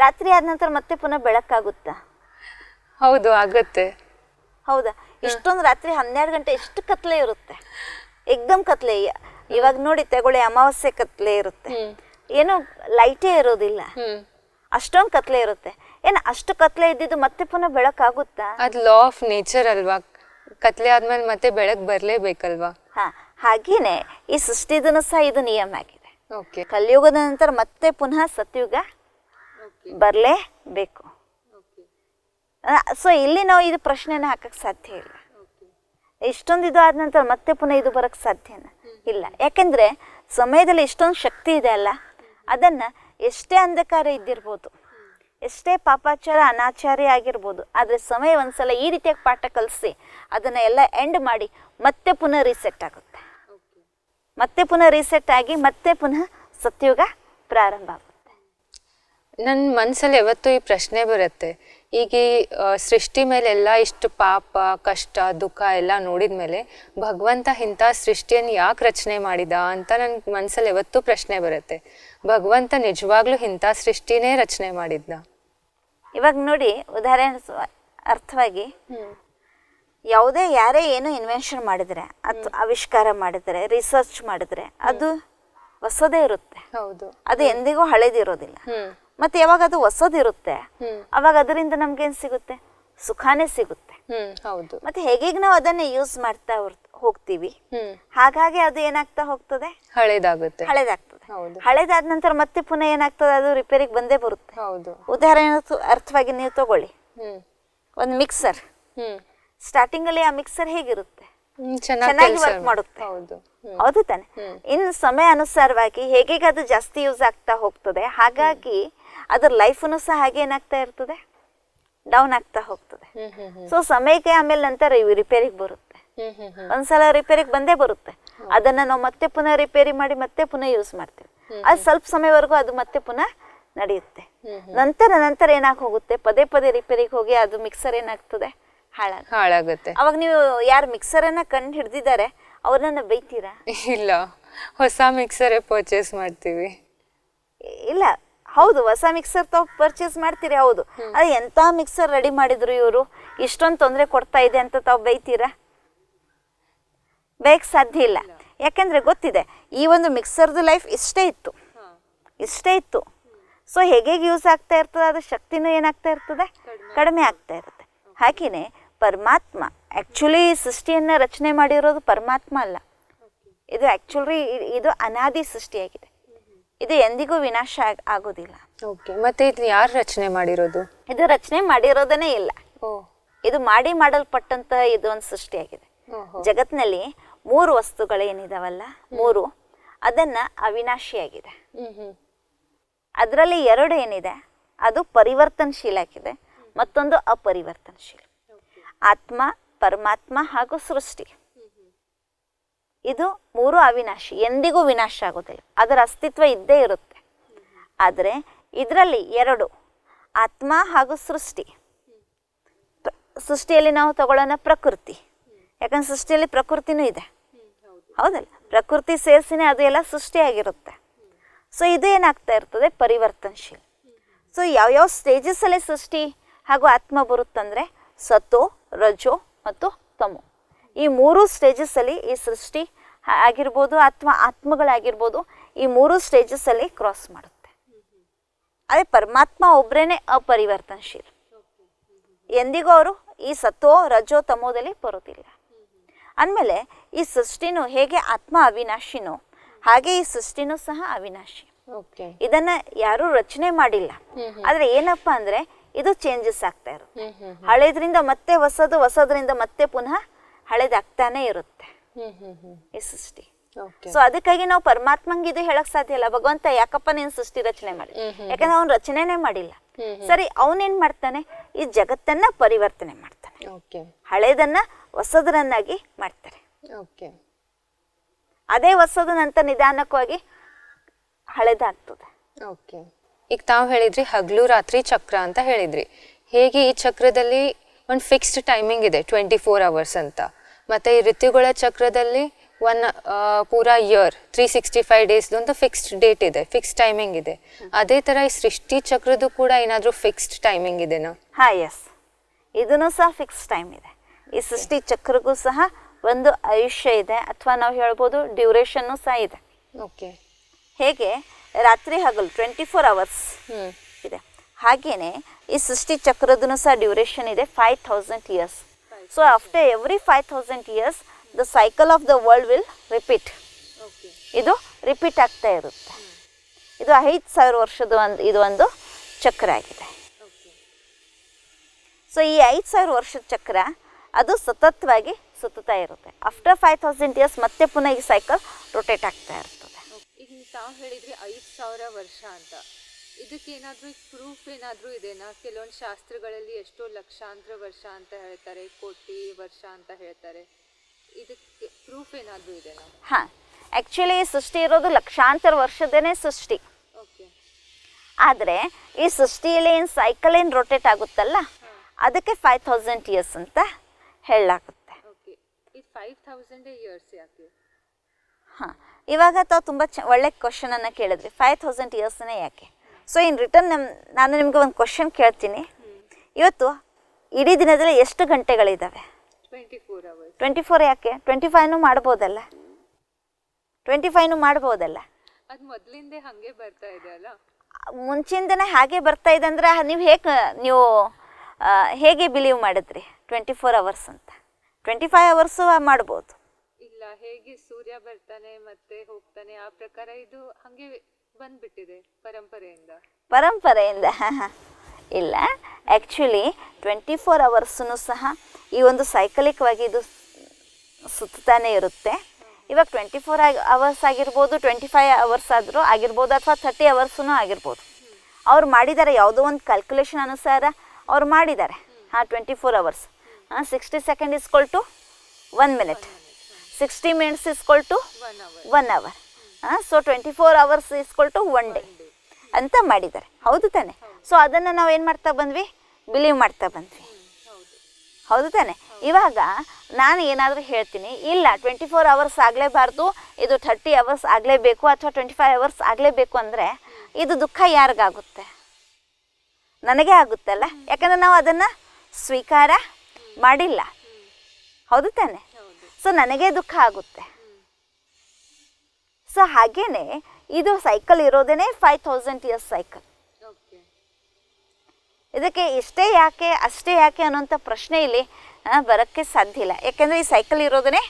ರಾತ್ರಿ ಆದ ನಂತರ ಮತ್ತೆ ಪುನಃ ಬೆಳಕಾಗುತ್ತಾ? ಹೌದು, ಆಗುತ್ತೆ. ಹೌದಾ? ಇಷ್ಟೊಂದು ರಾತ್ರಿ 12 ಗಂಟೆ ಎಷ್ಟು ಕತ್ಲೆ ಇರುತ್ತೆ, ಏಕ್ದಮ್ ಕತ್ಲೆ. ಇವಾಗ ನೋಡಿ ತಗೊಳ್ಳಿ, ಅಮಾವಾಸ್ಯೆ ಕತ್ಲೆ ಇರುತ್ತೆ, ಏನು ಲೈಟೇ ಇರೋದಿಲ್ಲ, ಅಷ್ಟೊಂದು ಕತ್ಲೆ ಇರುತ್ತೆ. ಏನು ಅಷ್ಟು ಕತ್ಲೆ ಇದ್ದಿದ್ದು ಮತ್ತೆ ಪುನಃ ಬೆಳಕಾಗುತ್ತಾ? ಅದು ಲಾ ಆಫ್ ನೇಚರ್ ಅಲ್ವಾ, ಕತ್ಲೆ ಆದ್ಮೇಲೆ ಮತ್ತೆ ಬೆಳಕು ಬರ್ಲೇಬೇಕಲ್ವಾ. ಹಾಗೇನೆ ಈ ಸೃಷ್ಟಿದೂ ಸಹ ಇದು ನಿಯಮ ಆಗಿದೆ. ಕಲಿಯುಗದ ನಂತರ ಮತ್ತೆ ಪುನಃ ಸತ್ಯುಗ ಬರಲೇಬೇಕು. ಸೊ ಇಲ್ಲಿ ನಾವು ಇದು ಪ್ರಶ್ನೆನ ಹಾಕಕ್ ಸಾಧ್ಯ ಇಲ್ಲ. ಇಷ್ಟೊಂದು ಇದು ಆದ ನಂತರ ಮತ್ತೆ ಪುನಃ ಇದು ಬರಕ್ ಸಾಧ್ಯನ ಇಲ್ಲ. ಯಾಕೆಂದ್ರೆ ಸಮಯದಲ್ಲಿ ಇಷ್ಟೊಂದು ಶಕ್ತಿ ಇದೆ ಅಲ್ಲ, ಅದನ್ನ ಎಷ್ಟೇ ಅಂಧಕಾರ ಇದ್ದಿರ್ಬೋದು, ಎಷ್ಟೇ ಪಾಪಾಚಾರ ಅನಾಚಾರಿ ಆಗಿರ್ಬೋದು, ಆದರೆ ಸಮಯ ಒಂದ್ಸಲ ಈ ರೀತಿಯಾಗಿ ಪಾಠ ಕಲಿಸಿ ಅದನ್ನ ಎಲ್ಲ ಎಂಡ್ ಮಾಡಿ ಮತ್ತೆ ಪುನಃ ರೀಸೆಟ್ ಆಗುತ್ತೆ. ಮತ್ತೆ ಪುನಃ ರೀಸೆಟ್ ಆಗಿ ಮತ್ತೆ ಪುನಃ ಸತ್ಯುಗ ಪ್ರಾರಂಭ ಆಗುತ್ತೆ. ನನ್ನ ಮನಸ್ಸಲ್ಲಿ ಯಾವತ್ತೂ ಈ ಪ್ರಶ್ನೆ ಬರುತ್ತೆ, ಈಗ ಸೃಷ್ಟಿ ಮೇಲೆಲ್ಲ ಇಷ್ಟು ಪಾಪ ಕಷ್ಟ ದುಃಖ ಎಲ್ಲ ನೋಡಿದ ಮೇಲೆ ಭಗವಂತ ಇಂಥ ಸೃಷ್ಟಿಯನ್ನು ಯಾಕೆ ರಚನೆ ಮಾಡಿದ ಅಂತ ನನ್ನ ಮನಸ್ಸಲ್ಲಿ ಯಾವತ್ತೂ ಪ್ರಶ್ನೆ ಬರುತ್ತೆ. ಭಗವಂತ ನಿಜವಾಗ್ಲೂ ಇಂಥ ಸೃಷ್ಟಿನೇ ರಚನೆ ಮಾಡಿದ್ದ? ಇವಾಗ ನೋಡಿ, ಉದಾಹರಣೆ ಅರ್ಥವಾಗಿ ಯಾರೇ ಏನೋ ಇನ್ವೆನ್ಷನ್ ಮಾಡಿದರೆ ಅಥವಾ ಆವಿಷ್ಕಾರ ಮಾಡಿದರೆ, ರಿಸರ್ಚ್ ಮಾಡಿದರೆ, ಅದು ಹೊಸದೇ ಇರುತ್ತೆ, ಹೌದು. ಅದು ಎಂದಿಗೂ ಹಳೇದಿರೋದಿಲ್ಲ. ಮತ್ತೆ ಯಾವಾಗ ಅದು ಹೊಸದಿರುತ್ತೆ ಅವಾಗ ಅದರಿಂದ ನಮ್ಗೇನ್ ಸಿಗುತ್ತೆ? ಸುಖಾನೇ ಸಿಗುತ್ತೆ. ಹೌದು. ಮತ್ತೆ ಹೇಗೀಗ ನಾವು ಅದನ್ನೇ ಯೂಸ್ ಮಾಡ್ತಾ ಹೋಗ್ತೀವಿ, ಹಾಗಾಗಿ ಅದು ಏನಾಗ್ತಾ ಹೋಗ್ತದೆ? ಹಳೇದಾಗುತ್ತೆ. ಹಳೇದಾಗ್ತದೆ. ಹೌದು. ಹಳೇದಾದ ನಂತರ ಮತ್ತೆ ಪುನಃ ಏನಾಗ್ತದೆ? ಅದು ರಿಪೇರಿಗೆ ಬಂದೇ ಬರುತ್ತೆ. ಹೌದು. ಉದಾಹರಣೆ ಅರ್ಥವಾಗಿ ನೀವು ತಗೊಳ್ಳಿ, ಒಂದು ಮಿಕ್ಸರ್. ಸ್ಟಾರ್ಟಿಂಗ್ ಅಲ್ಲಿ ಆ ಮಿಕ್ಸರ್ ಹೇಗಿರುತ್ತೆ? ಚೆನ್ನಾಗಿ ವರ್ಕ್ ಮಾಡುತ್ತೆ, ಹೌದು ತಾನೆ? ಇನ್ನು ಸಮಯ ಅನುಸಾರವಾಗಿ ಹೇಗೆ ಅದು ಜಾಸ್ತಿ ಯೂಸ್ ಆಗ್ತಾ ಹೋಗ್ತದೆ, ಹಾಗಾಗಿ ಅದ್ರ ಲೈಫ್ನು ಸಹ ಹಾಗೆ ಏನಾಗ್ತಾ ಇರ್ತದೆ? ಡೌನ್ ಆಗ್ತಾ ಹೋಗ್ತದೆ. ಸೊ ಸಮಯಕ್ಕೆ ಆಮೇಲೆ ನಂತರ ರಿಪೇರಿಗೆ ಬರುತ್ತೆ. ಒಂದ್ಸಲ ರಿಪೇರಿಗೆ ಬಂದೇ ಬರುತ್ತೆ, ಅದನ್ನ ನಾವು ಮತ್ತೆ ಪುನಃ ರಿಪೇರಿ ಮಾಡಿ ಮತ್ತೆ ಪುನಃ ಯೂಸ್ ಮಾಡ್ತೀವಿ. ಅದು ಸ್ವಲ್ಪ ಸಮಯವರೆಗೂ ಅದು ಮತ್ತೆ ಪುನಃ ನಡೆಯುತ್ತೆ. ನಂತರ ಏನಾಗಿ ಹೋಗುತ್ತೆ? ಪದೇ ಪದೇ ರಿಪೇರಿಗೆ ಹೋಗಿ ಅದು ಮಿಕ್ಸರ್ ಏನಾಗ್ತದೆ? ಹಾಳಾಗುತ್ತೆ. ಅವಾಗ ನೀವು ಯಾರು ಮಿಕ್ಸರ್ ಅನ್ನ ಕಂಡು ಹಿಡ್ದಿದ್ದಾರೆ ಅವ್ರನ್ನ ಬೈತೀರಾ? ಇಲ್ಲ, ಹೊಸ ಮಿಕ್ಸರೇ ಪರ್ಚೇಸ್ ಮಾಡ್ತೀವಿ. ಇಲ್ಲ, ಹೌದು, ಹೊಸ ಮಿಕ್ಸರ್ ತಾವು ಪರ್ಚೇಸ್ ಮಾಡ್ತೀರಿ, ಹೌದು. ಅದೇ ಎಂತ ಮಿಕ್ಸರ್ ರೆಡಿ ಮಾಡಿದ್ರು ಇವರು, ಇಷ್ಟೊಂದು ತೊಂದರೆ ಕೊಡ್ತಾ ಇದೆ ಅಂತ ತಾವು ಬೈತೀರಾ? ಬೈಕ್ ಸಾಧ್ಯ ಇಲ್ಲ. ಯಾಕೆಂದ್ರೆ ಗೊತ್ತಿದೆ ಈ ಒಂದು ಮಿಕ್ಸರ್ದು ಲೈಫ್ ಇಷ್ಟೇ ಇತ್ತು. ಸೊ ಹೇಗೆ ಯೂಸ್ ಆಗ್ತಾ ಇರ್ತದೆ, ಅದ್ರ ಶಕ್ತಿನೂ ಏನಾಗ್ತಾ ಇರ್ತದೆ? ಕಡಿಮೆ ಆಗ್ತಾ ಇರುತ್ತೆ. ಹಾಗೇನೆ ಪರಮಾತ್ಮ ಆಕ್ಚುಲಿ ಸೃಷ್ಟಿಯನ್ನ ರಚನೆ ಮಾಡಿರೋದು ಪರಮಾತ್ಮ ಅಲ್ಲ, ಇದು ಆಕ್ಚುಲಿ ಇದು ಅನಾದಿ ಸೃಷ್ಟಿಯಾಗಿದೆ. ಇದು ಎಂದಿಗೂ ವಿನಾಶ ಆಗೋದಿಲ್ಲ. ಮತ್ತೆ ಇದು ಯಾರು ರಚನೆ ಮಾಡಿರೋದು? ಇದು ರಚನೆ ಮಾಡಿರೋದನೇ ಇಲ್ಲ, ಇದು ಮಾಡಲ್ಪಟ್ಟಂತ ಇದು ಒಂದು ಸೃಷ್ಟಿಯಾಗಿದೆ. ಜಗತ್ನಲ್ಲಿ 3 ವಸ್ತುಗಳೇನಿದಾವಲ್ಲ, 3 ಅದನ್ನ ಅವಿನಾಶಿಯಾಗಿದೆ. ಅದರಲ್ಲಿ 2 ಏನಿದೆ ಅದು ಪರಿವರ್ತನಶೀಲ ಆಗಿದೆ, ಮತ್ತೊಂದು ಅಪರಿವರ್ತನಶೀಲ. ಆತ್ಮ, ಪರಮಾತ್ಮ ಹಾಗೂ ಸೃಷ್ಟಿ, ಇದು 3 ಅವಿನಾಶಿ, ಎಂದಿಗೂ ವಿನಾಶ ಆಗೋದಿಲ್ಲ, ಅದರ ಅಸ್ತಿತ್ವ ಇದ್ದೇ ಇರುತ್ತೆ. ಆದರೆ ಇದರಲ್ಲಿ 2 ಆತ್ಮ ಹಾಗೂ ಸೃಷ್ಟಿ. ಸೃಷ್ಟಿಯಲ್ಲಿ ನಾವು ತಗೊಳ್ಳೋಣ ಪ್ರಕೃತಿ, ಯಾಕಂದ್ರೆ ಸೃಷ್ಟಿಯಲ್ಲಿ ಪ್ರಕೃತಿನೂ ಇದೆ, ಹೌದಲ್ಲ? ಪ್ರಕೃತಿ ಸೇರಿಸಿನೇ ಅದು ಎಲ್ಲ ಸೃಷ್ಟಿಯಾಗಿರುತ್ತೆ. ಸೊ ಇದು ಏನಾಗ್ತಾ ಇರ್ತದೆ? ಪರಿವರ್ತನಶೀಲ. ಸೊ ಯಾವ್ಯಾವ ಸ್ಟೇಜಸ್ ಅಲ್ಲಿ ಸೃಷ್ಟಿ ಹಾಗೂ ಆತ್ಮ ಬರುತ್ತಂದ್ರೆ ಸತೋ, ರಜೋ ಮತ್ತು ತಮೋ, ಈ 3 ಸ್ಟೇಜಸ್ ಅಲ್ಲಿ ಈ ಸೃಷ್ಟಿ ಆಗಿರ್ಬೋದು ಅಥವಾ ಆತ್ಮಗಳಾಗಿರ್ಬೋದು, ಈ 3 ಸ್ಟೇಜಸ್ ಅಲ್ಲಿ ಕ್ರಾಸ್ ಮಾಡುತ್ತೆ. ಅದೇ ಪರಮಾತ್ಮ ಒಬ್ರೇನೆ ಅಪರಿವರ್ತನಶೀಲ, ಎಂದಿಗೂ ಅವರು ಈ ಸತೋ, ರಜೋ, ತಮೋದಲ್ಲಿ ಬರೋದಿಲ್ಲ. ಅಂದಮೇಲೆ ಈ ಸೃಷ್ಟಿನೂ ಹೇಗೆ ಆತ್ಮ ಅವಿನಾಶಿನೋ ಹಾಗೆ ಈ ಸೃಷ್ಟಿನೂ ಸಹ ಅವಿನಾಶಿ. ಇದನ್ನ ಯಾರು ರಚನೆ ಮಾಡಿಲ್ಲ. ಆದ್ರೆ ಏನಪ್ಪಾ ಅಂದ್ರೆ ಇದು ಚೇಂಜಸ್ ಆಗ್ತಾ ಇರುತ್ತೆ. ಹಳೇದ್ರಿಂದ ಮತ್ತೆ ಹೊಸದು, ಹೊಸದ್ರಿಂದ ಮತ್ತೆ ಪುನಃ ಹಳೇದಾಗ್ತಾನೆ ಇರುತ್ತೆ ಈ ಸೃಷ್ಟಿ. ಸೊ ಅದಕ್ಕಾಗಿ ನಾವು ಪರಮಾತ್ಮಂಗೆ ಇದು ಹೇಳಕ್ ಸಾಧ್ಯ ಇಲ್ಲ, ಭಗವಂತ ಯಾಕಪ್ಪ ನೀನ್ ಸೃಷ್ಟಿ ರಚನೆ ಮಾಡಿ, ಯಾಕಂದ್ರೆ ಅವ್ನು ರಚನೆನೇ ಮಾಡಿಲ್ಲ. ಸರಿ, ಅವನೇನ್ ಮಾಡ್ತಾನೆ? ಈ ಜಗತ್ತನ್ನ ಪರಿವರ್ತನೆ ಮಾಡ್ತಾನೆ, ಹಳೇದನ್ನ ಹೊಸದರನ್ನಾಗಿ ಮಾಡ್ತಾರೆ. ಅದೇ ಹೊಸದು ನಂತರ ನಿಧಾನಕವಾಗಿ ಹಳೇದಾಗ್ತದೆ. ಈಗ ತಾವು ಹೇಳಿದ್ರಿ ಹಗಲು ರಾತ್ರಿ ಚಕ್ರ ಅಂತ ಹೇಳಿದ್ರಿ. ಹೇಗೆ ಈ ಚಕ್ರದಲ್ಲಿ ಒಂದು ಫಿಕ್ಸ್ಡ್ ಟೈಮಿಂಗ್ ಇದೆ 24 hours ಅಂತ, ಮತ್ತೆ ಈ ಋತುಗಳ ಚಕ್ರದಲ್ಲಿ ಪೂರಾ ಇಯರ್ 365 days ಒಂದು ಫಿಕ್ಸ್ಡ್ ಡೇಟ್ ಇದೆ, ಫಿಕ್ಸ್ಡ್ ಟೈಮಿಂಗ್ ಇದೆ. ಅದೇ ತರ ಈ ಸೃಷ್ಟಿ ಚಕ್ರದ್ದು ಕೂಡ ಏನಾದ್ರೂ ಫಿಕ್ಸ್ಡ್ ಟೈಮಿಂಗ್ ಇದೆನಾ? ಎಸ್, ಇದನ್ನು ಸಹ ಫಿಕ್ಸ್ ಟೈಮ್ ಇದೆ. ಈ ಸೃಷ್ಟಿ ಚಕ್ರಗೂ ಸಹ ಒಂದು ಆಯುಷ್ಯ ಇದೆ, ಅಥವಾ ನಾವು ಹೇಳ್ಬೋದು ಡ್ಯೂರೇಷನ್ನು ಸಹ ಇದೆ. ಹೇಗೆ ರಾತ್ರಿ ಹಗಲು 24 hours ಇದೆ, ಹಾಗೇನೆ ಈ ಸೃಷ್ಟಿ ಚಕ್ರದೂ ಸಹ ಡ್ಯೂರೇಷನ್ ಇದೆ 5000 years. So after every 5000 years the cycle of the world will repeat. ಇದು ರಿಪೀಟ್ ಆಗ್ತಾ ಇರುತ್ತೆ. ಇದು 5000 ವರ್ಷದ ಇದು ಒಂದು ಚಕ್ರ ಆಗಿದೆ. ಸೊ ಈ 5000 ವರ್ಷದ ಚಕ್ರ ಅದು ಸತತವಾಗಿ ಸುತ್ತಾ ಇರುತ್ತೆ. ಆಫ್ಟರ್ 5000 years ಮತ್ತೆ ಪುನಃ ಈ ಸೈಕಲ್ ರೊಟೇಟ್ ಆಗ್ತಾ ಇರ್ತದೆ. ಈಗ ತಾವು ಹೇಳಿದ್ರಿ 5000 ವರ್ಷ ಅಂತ, ಇದಕ್ಕೇನಾದ್ರೂ ಪ್ರೂಫ್ ಏನಾದ್ರೂ ಇದೆನಾ? ಕೆಲವೊಂದು ಶಾಸ್ತ್ರಗಳಲ್ಲಿ ಎಷ್ಟೋ ಲಕ್ಷಾಂತರ ವರ್ಷ ಅಂತ ಹೇಳ್ತಾರೆ, ಕೋಟಿ ವರ್ಷ ಅಂತ ಹೇಳ್ತಾರೆ, ಇದಕ್ಕೆ ಪ್ರೂಫ್ ಏನಾದ್ರೂ ಇದೆನಾ? ಆಕ್ಚುಲಿ ಈ ಸೃಷ್ಟಿ ಇರೋದು ಲಕ್ಷಾಂತರ ವರ್ಷದೇನೆ ಸೃಷ್ಟಿ. ಆದ್ರೆ ಈ ಸೃಷ್ಟಿಯಲ್ಲಿ ಏನು ಸೈಕಲ್ ಏನು ರೊಟೇಟ್ ಆಗುತ್ತಲ್ಲ, ಅದಕ್ಕೆ 5000 years ಅಂತ ಹೇಳಲಾಗುತ್ತೆ. ಈ 5000 years ಯಾಕೆ? ಇವಾಗ ತಾವು ತುಂಬ ಒಳ್ಳೆ ಕ್ವಶನ್ ಅನ್ನ ಕೇಳಿದ್ರಿ, 5000 yearsನೇ ಯಾಕೆ? ಸೊ ಇನ್ ರಿಟರ್ನ್ ನಾನು ನಿಮ್ಗೆ ಒಂದು ಕ್ವಶನ್ ಕೇಳ್ತೀನಿ. ಇವತ್ತು ಇಡೀ ದಿನದಲ್ಲಿ ಎಷ್ಟು ಗಂಟೆಗಳಿದ್ದಾವೆ? 24 hours. 24 ಯಾಕೆ? 25 ಮಾಡ್ಬೋದಲ್ಲ? 25 ಮಾಡ್ಬೋದಲ್ಲ? ಅದು ಮೊದಲಿಂದ ಹಾಗೆ ಬರ್ತಾ ಇದೆ ಅಲ್ಲ? ಮುಂಚಿಂದನೇ ಹಾಗೆ ಬರ್ತಾ ಇದೆ ಅಂದ್ರೆ ನೀವು ಹೇಗೆ ಬಿಲೀವ್ ಮಾಡಿದ್ರಿ 24 ಅವರ್ಸ್ ಅಂತ? 25 ಅವರ್ಸು ಮಾಡ್ಬೋದು. ಇಲ್ಲ, ಹೇಗೆ ಸೂರ್ಯ ಬರ್ತಾನೆ ಮತ್ತೆ ಹೋಗ್ತಾನೆ ಆ ಪ್ರಕಾರ ಇದು ಹಾಗೆ ಬಂದ್ಬಿಟ್ಟಿದೆ ಪರಂಪರೆಯಿಂದ. ಇಲ್ಲ, ಆ್ಯಕ್ಚುಲಿ 24 ಅವರ್ಸೂ ಸಹ ಈ ಒಂದು ಸೈಕಲಿಕ್ವಾಗಿ ಇದು ಸುತ್ತಾನೆ ಇರುತ್ತೆ. ಇವಾಗ 24 ಅವರ್ಸ್ ಆಗಿರ್ಬೋದು, 25 ಅವರ್ಸ್ ಆದರೂ ಆಗಿರ್ಬೋದು, ಅಥವಾ 30 ಅವರ್ಸೂ ಆಗಿರ್ಬೋದು. ಅವ್ರು ಮಾಡಿದ್ದಾರೆ, ಯಾವುದೋ ಒಂದು ಕ್ಯಾಲ್ಕುಲೇಷನ್ ಅನುಸಾರ ಅವ್ರು ಮಾಡಿದ್ದಾರೆ. 24 hours, 60 second equal to 1 minute, 60 minutes equal to 1 hour. So 24 hours equal to 1 day ಅಂತ ಮಾಡಿದ್ದಾರೆ. ಹೌದು ತಾನೆ? ಸೊ ಅದನ್ನು ನಾವು ಏನು ಮಾಡ್ತಾ ಬಂದ್ವಿ? ಬಿಲೀವ್ ಮಾಡ್ತಾ ಬಂದ್ವಿ. ಹೌದು ತಾನೆ? ಇವಾಗ ನಾನು ಏನಾದರೂ ಹೇಳ್ತೀನಿ, ಇಲ್ಲ 24 ಅವರ್ಸ್ ಆಗಲೇಬಾರ್ದು, ಇದು 30 ಅವರ್ಸ್ ಆಗಲೇಬೇಕು, ಅಥವಾ 25 ಅವರ್ಸ್ ಆಗಲೇಬೇಕು ಅಂದರೆ ಇದು ದುಃಖ ಯಾರಿಗಾಗುತ್ತೆ? ನನಗೆ ಆಗುತ್ತಲ್ಲ, ಯಾಕಂದರೆ ನಾವು ಅದನ್ನು ಸ್ವೀಕಾರ ಮಾಡಿಲ್ಲ. ಹೌದು ತಾನೆ? ಸೊ ನನಗೆ ದುಃಖ ಆಗುತ್ತೆ. ಸೊ ಹಾಗೇನೆ ಇದು ಸೈಕಲ್ ಇರೋದೇ 5000 ಇಯರ್ಸ್ ಸೈಕಲ್. ಇದಕ್ಕೆ ಇಷ್ಟೇ ಯಾಕೆ ಅಷ್ಟೇ ಯಾಕೆ ಅನ್ನೋಂಥ ಪ್ರಶ್ನೆ ಇಲ್ಲಿ ಬರೋಕ್ಕೆ ಸಾಧ್ಯ ಇಲ್ಲ. ಯಾಕೆಂದರೆ ಈ ಸೈಕಲ್ ಇರೋದೇ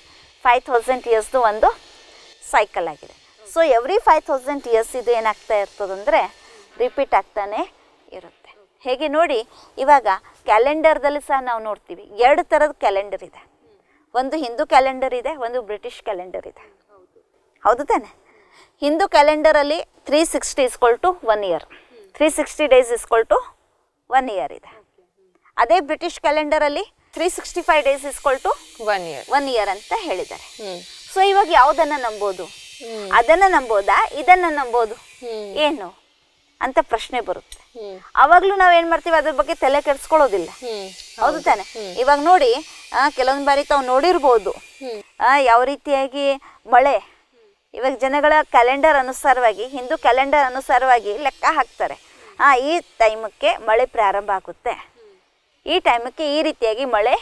5000 ಇಯರ್ಸ್ದು ಒಂದು ಸೈಕಲ್ ಆಗಿದೆ. ಸೊ ಎವ್ರಿ 5000 ಇಯರ್ಸ್ ಇದು ಏನಾಗ್ತಾ ಇರ್ತದಂದರೆ ರಿಪೀಟ್ ಆಗ್ತಾನೆ ಇರುತ್ತೆ. ಹೇಗೆ ನೋಡಿ, ಇವಾಗ ಕ್ಯಾಲೆಂಡರ್ದಲ್ಲಿ ಸಹ ನಾವು ನೋಡ್ತೀವಿ 2 ಥರದ ಕ್ಯಾಲೆಂಡರ್ ಇದೆ. ಒಂದು ಹಿಂದೂ ಕ್ಯಾಲೆಂಡರ್ ಇದೆ, ಒಂದು ಬ್ರಿಟಿಷ್ ಕ್ಯಾಲೆಂಡರ್ ಇದೆ. ಹೌದು ತಾನೆ? ಹಿಂದೂ ಕ್ಯಾಲೆಂಡರಲ್ಲಿ 360 is equal to 1 year, 360 days is equal to 1 year ಇದೆ. ಅದೇ ಬ್ರಿಟಿಷ್ ಕ್ಯಾಲೆಂಡರಲ್ಲಿ 365 ಡೇಸ್ ಇಸ್ಕೊಲ್ ಟು 1 ಇಯರ್ ಅಂತ ಹೇಳಿದ್ದಾರೆ. ಸೊ ಇವಾಗ ಯಾವುದನ್ನು ನಂಬೋದು? ಅದನ್ನು ನಂಬೋದಾ, ಇದನ್ನು ನಂಬೋದು? ಏನು ಅಂತ ಪ್ರಶ್ನೆ ಬರುತ್ತೆ. ಅವಾಗಲೂ ನಾವೇನು ಮಾಡ್ತೀವಿ, ಅದ್ರ ಬಗ್ಗೆ ತಲೆ ಕೆಡಿಸ್ಕೊಳ್ಳೋದಿಲ್ಲ. ಹೌದು ತಾನೆ? ಇವಾಗ ನೋಡಿ, ಕೆಲವೊಂದು ಬಾರಿ ತಾವು ನೋಡಿರ್ಬೋದು ಯಾವ ರೀತಿಯಾಗಿ ಮಳೆ, ಇವಾಗ ಜನಗಳ ಕ್ಯಾಲೆಂಡರ್ ಅನುಸಾರವಾಗಿ, ಹಿಂದೂ ಕ್ಯಾಲೆಂಡರ್ ಅನುಸಾರವಾಗಿ ಲೆಕ್ಕ ಹಾಕ್ತಾರೆ. ಈ ಟೈಮಕ್ಕೆ ಮಳೆ ಪ್ರಾರಂಭ ಆಗುತ್ತೆ, ಈ ಟೈಮಕ್ಕೆ ಈ ರೀತಿಯಾಗಿ ಮಳೆ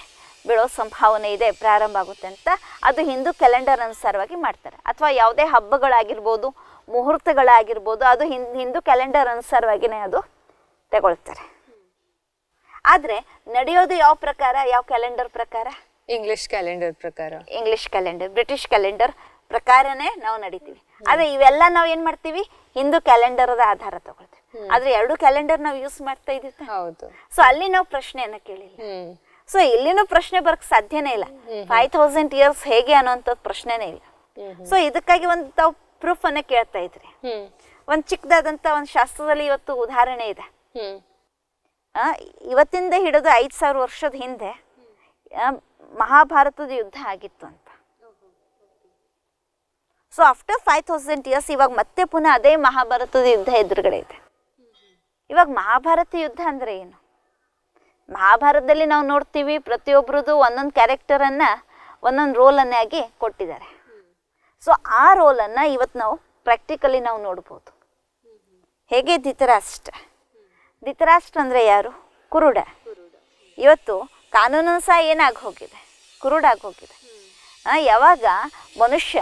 ಬೀಳೋ ಸಂಭಾವನೆ ಇದೆ, ಪ್ರಾರಂಭ ಆಗುತ್ತೆ ಅಂತ ಅದು ಹಿಂದೂ ಕ್ಯಾಲೆಂಡರ್ ಅನುಸಾರವಾಗಿ ಮಾಡ್ತಾರೆ. ಅಥವಾ ಯಾವುದೇ ಹಬ್ಬಗಳಾಗಿರ್ಬೋದು, ಮುಹೂರ್ತಗಳಾಗಿರ್ಬೋದು, ಅದು ಹಿಂದೂ ಕ್ಯಾಲೆಂಡರ್ ಅನುಸಾರವಾಗಿಯೇ ಅದು ತಗೊಳ್ತಾರೆ. ಆದರೆ ನಡೆಯೋದು ಯಾವ ಪ್ರಕಾರ, ಯಾವ ಕ್ಯಾಲೆಂಡರ್ ಪ್ರಕಾರ? ಇಂಗ್ಲಿಷ್ ಕ್ಯಾಲೆಂಡರ್ ಪ್ರಕಾರ. ಇಂಗ್ಲಿಷ್ ಕ್ಯಾಲೆಂಡರ್, ಬ್ರಿಟಿಷ್ ಕ್ಯಾಲೆಂಡರ್ ಪ್ರಕಾರನೇ ನಾವು ನಡೀತೀವಿ. ಆದರೆ ಇವೆಲ್ಲ ನಾವು ಏನು ಮಾಡ್ತೀವಿ? ಹಿಂದೂ ಕ್ಯಾಲೆಂಡರದ ಆಧಾರ ತಗೊಳ್ತೀವಿ. ಆದರೆ 2 ಕ್ಯಾಲೆಂಡರ್ ನಾವು ಯೂಸ್ ಮಾಡ್ತಾ ಇದ್ದೀವಿ. ಹೌದು. ಸೊ ಅಲ್ಲಿ ನಾವು ಪ್ರಶ್ನೆಯನ್ನು ಕೇಳಿಲ್ಲ. ಸೊ ಇಲ್ಲಿನೂ ಪ್ರಶ್ನೆ ಬರಕ್ಕೆ ಸಾಧ್ಯನೇ ಇಲ್ಲ. 5000 ಇಯರ್ಸ್ ಹೇಗೆ ಅನ್ನೋಂಥದ್ದು ಪ್ರಶ್ನೆನೇ ಇಲ್ಲ. ಸೊ ಇದಕ್ಕಾಗಿ ಒಂದು ತಾವು ಪ್ರೂಫ್ ಅನ್ನ ಕೇಳ್ತಾ ಇದ್ರಿ. ಒಂದು ಚಿಕ್ಕದಾದಂಥ ಒಂದು ಶಾಸ್ತ್ರದಲ್ಲಿ ಇವತ್ತು ಉದಾಹರಣೆ ಇದೆ. ಇವತ್ತಿಂದ ಹಿಡಿದು 5000 ವರ್ಷದ ಹಿಂದೆ ಮಹಾಭಾರತದ ಯುದ್ಧ ಆಗಿತ್ತು ಅಂತ. ಸೊ ಆಫ್ಟರ್ 5000 ಇಯರ್ಸ್ ಇವಾಗ ಮತ್ತೆ ಪುನಃ ಅದೇ ಮಹಾಭಾರತದ ಯುದ್ಧ ಎದುರುಗಡೆ ಇದೆ. ಇವಾಗ ಮಹಾಭಾರತ ಯುದ್ಧ ಅಂದರೆ ಏನು? ಮಹಾಭಾರತದಲ್ಲಿ ನಾವು ನೋಡ್ತೀವಿ, ಪ್ರತಿಯೊಬ್ಬರದು ಒಂದೊಂದು ಕ್ಯಾರೆಕ್ಟರನ್ನು ಒಂದೊಂದು ರೋಲನ್ನಾಗಿ ಕೊಟ್ಟಿದ್ದಾರೆ. ಸೊ ಆ ರೋಲನ್ನು ಇವತ್ತು ನಾವು ಪ್ರಾಕ್ಟಿಕಲಿ ನಾವು ನೋಡ್ಬೋದು. ಹೇಗೆ ಧೃತರಾಷ್ಟ್ರ ಅಂದರೆ ಯಾರು? ಕುರುಡ. ಇವತ್ತು ಕಾನೂನು ಸಹ ಏನಾಗಿ ಹೋಗಿದೆ? ಕುರುಡಾಗಿ ಹೋಗಿದೆ. ಯಾವಾಗ ಮನುಷ್ಯ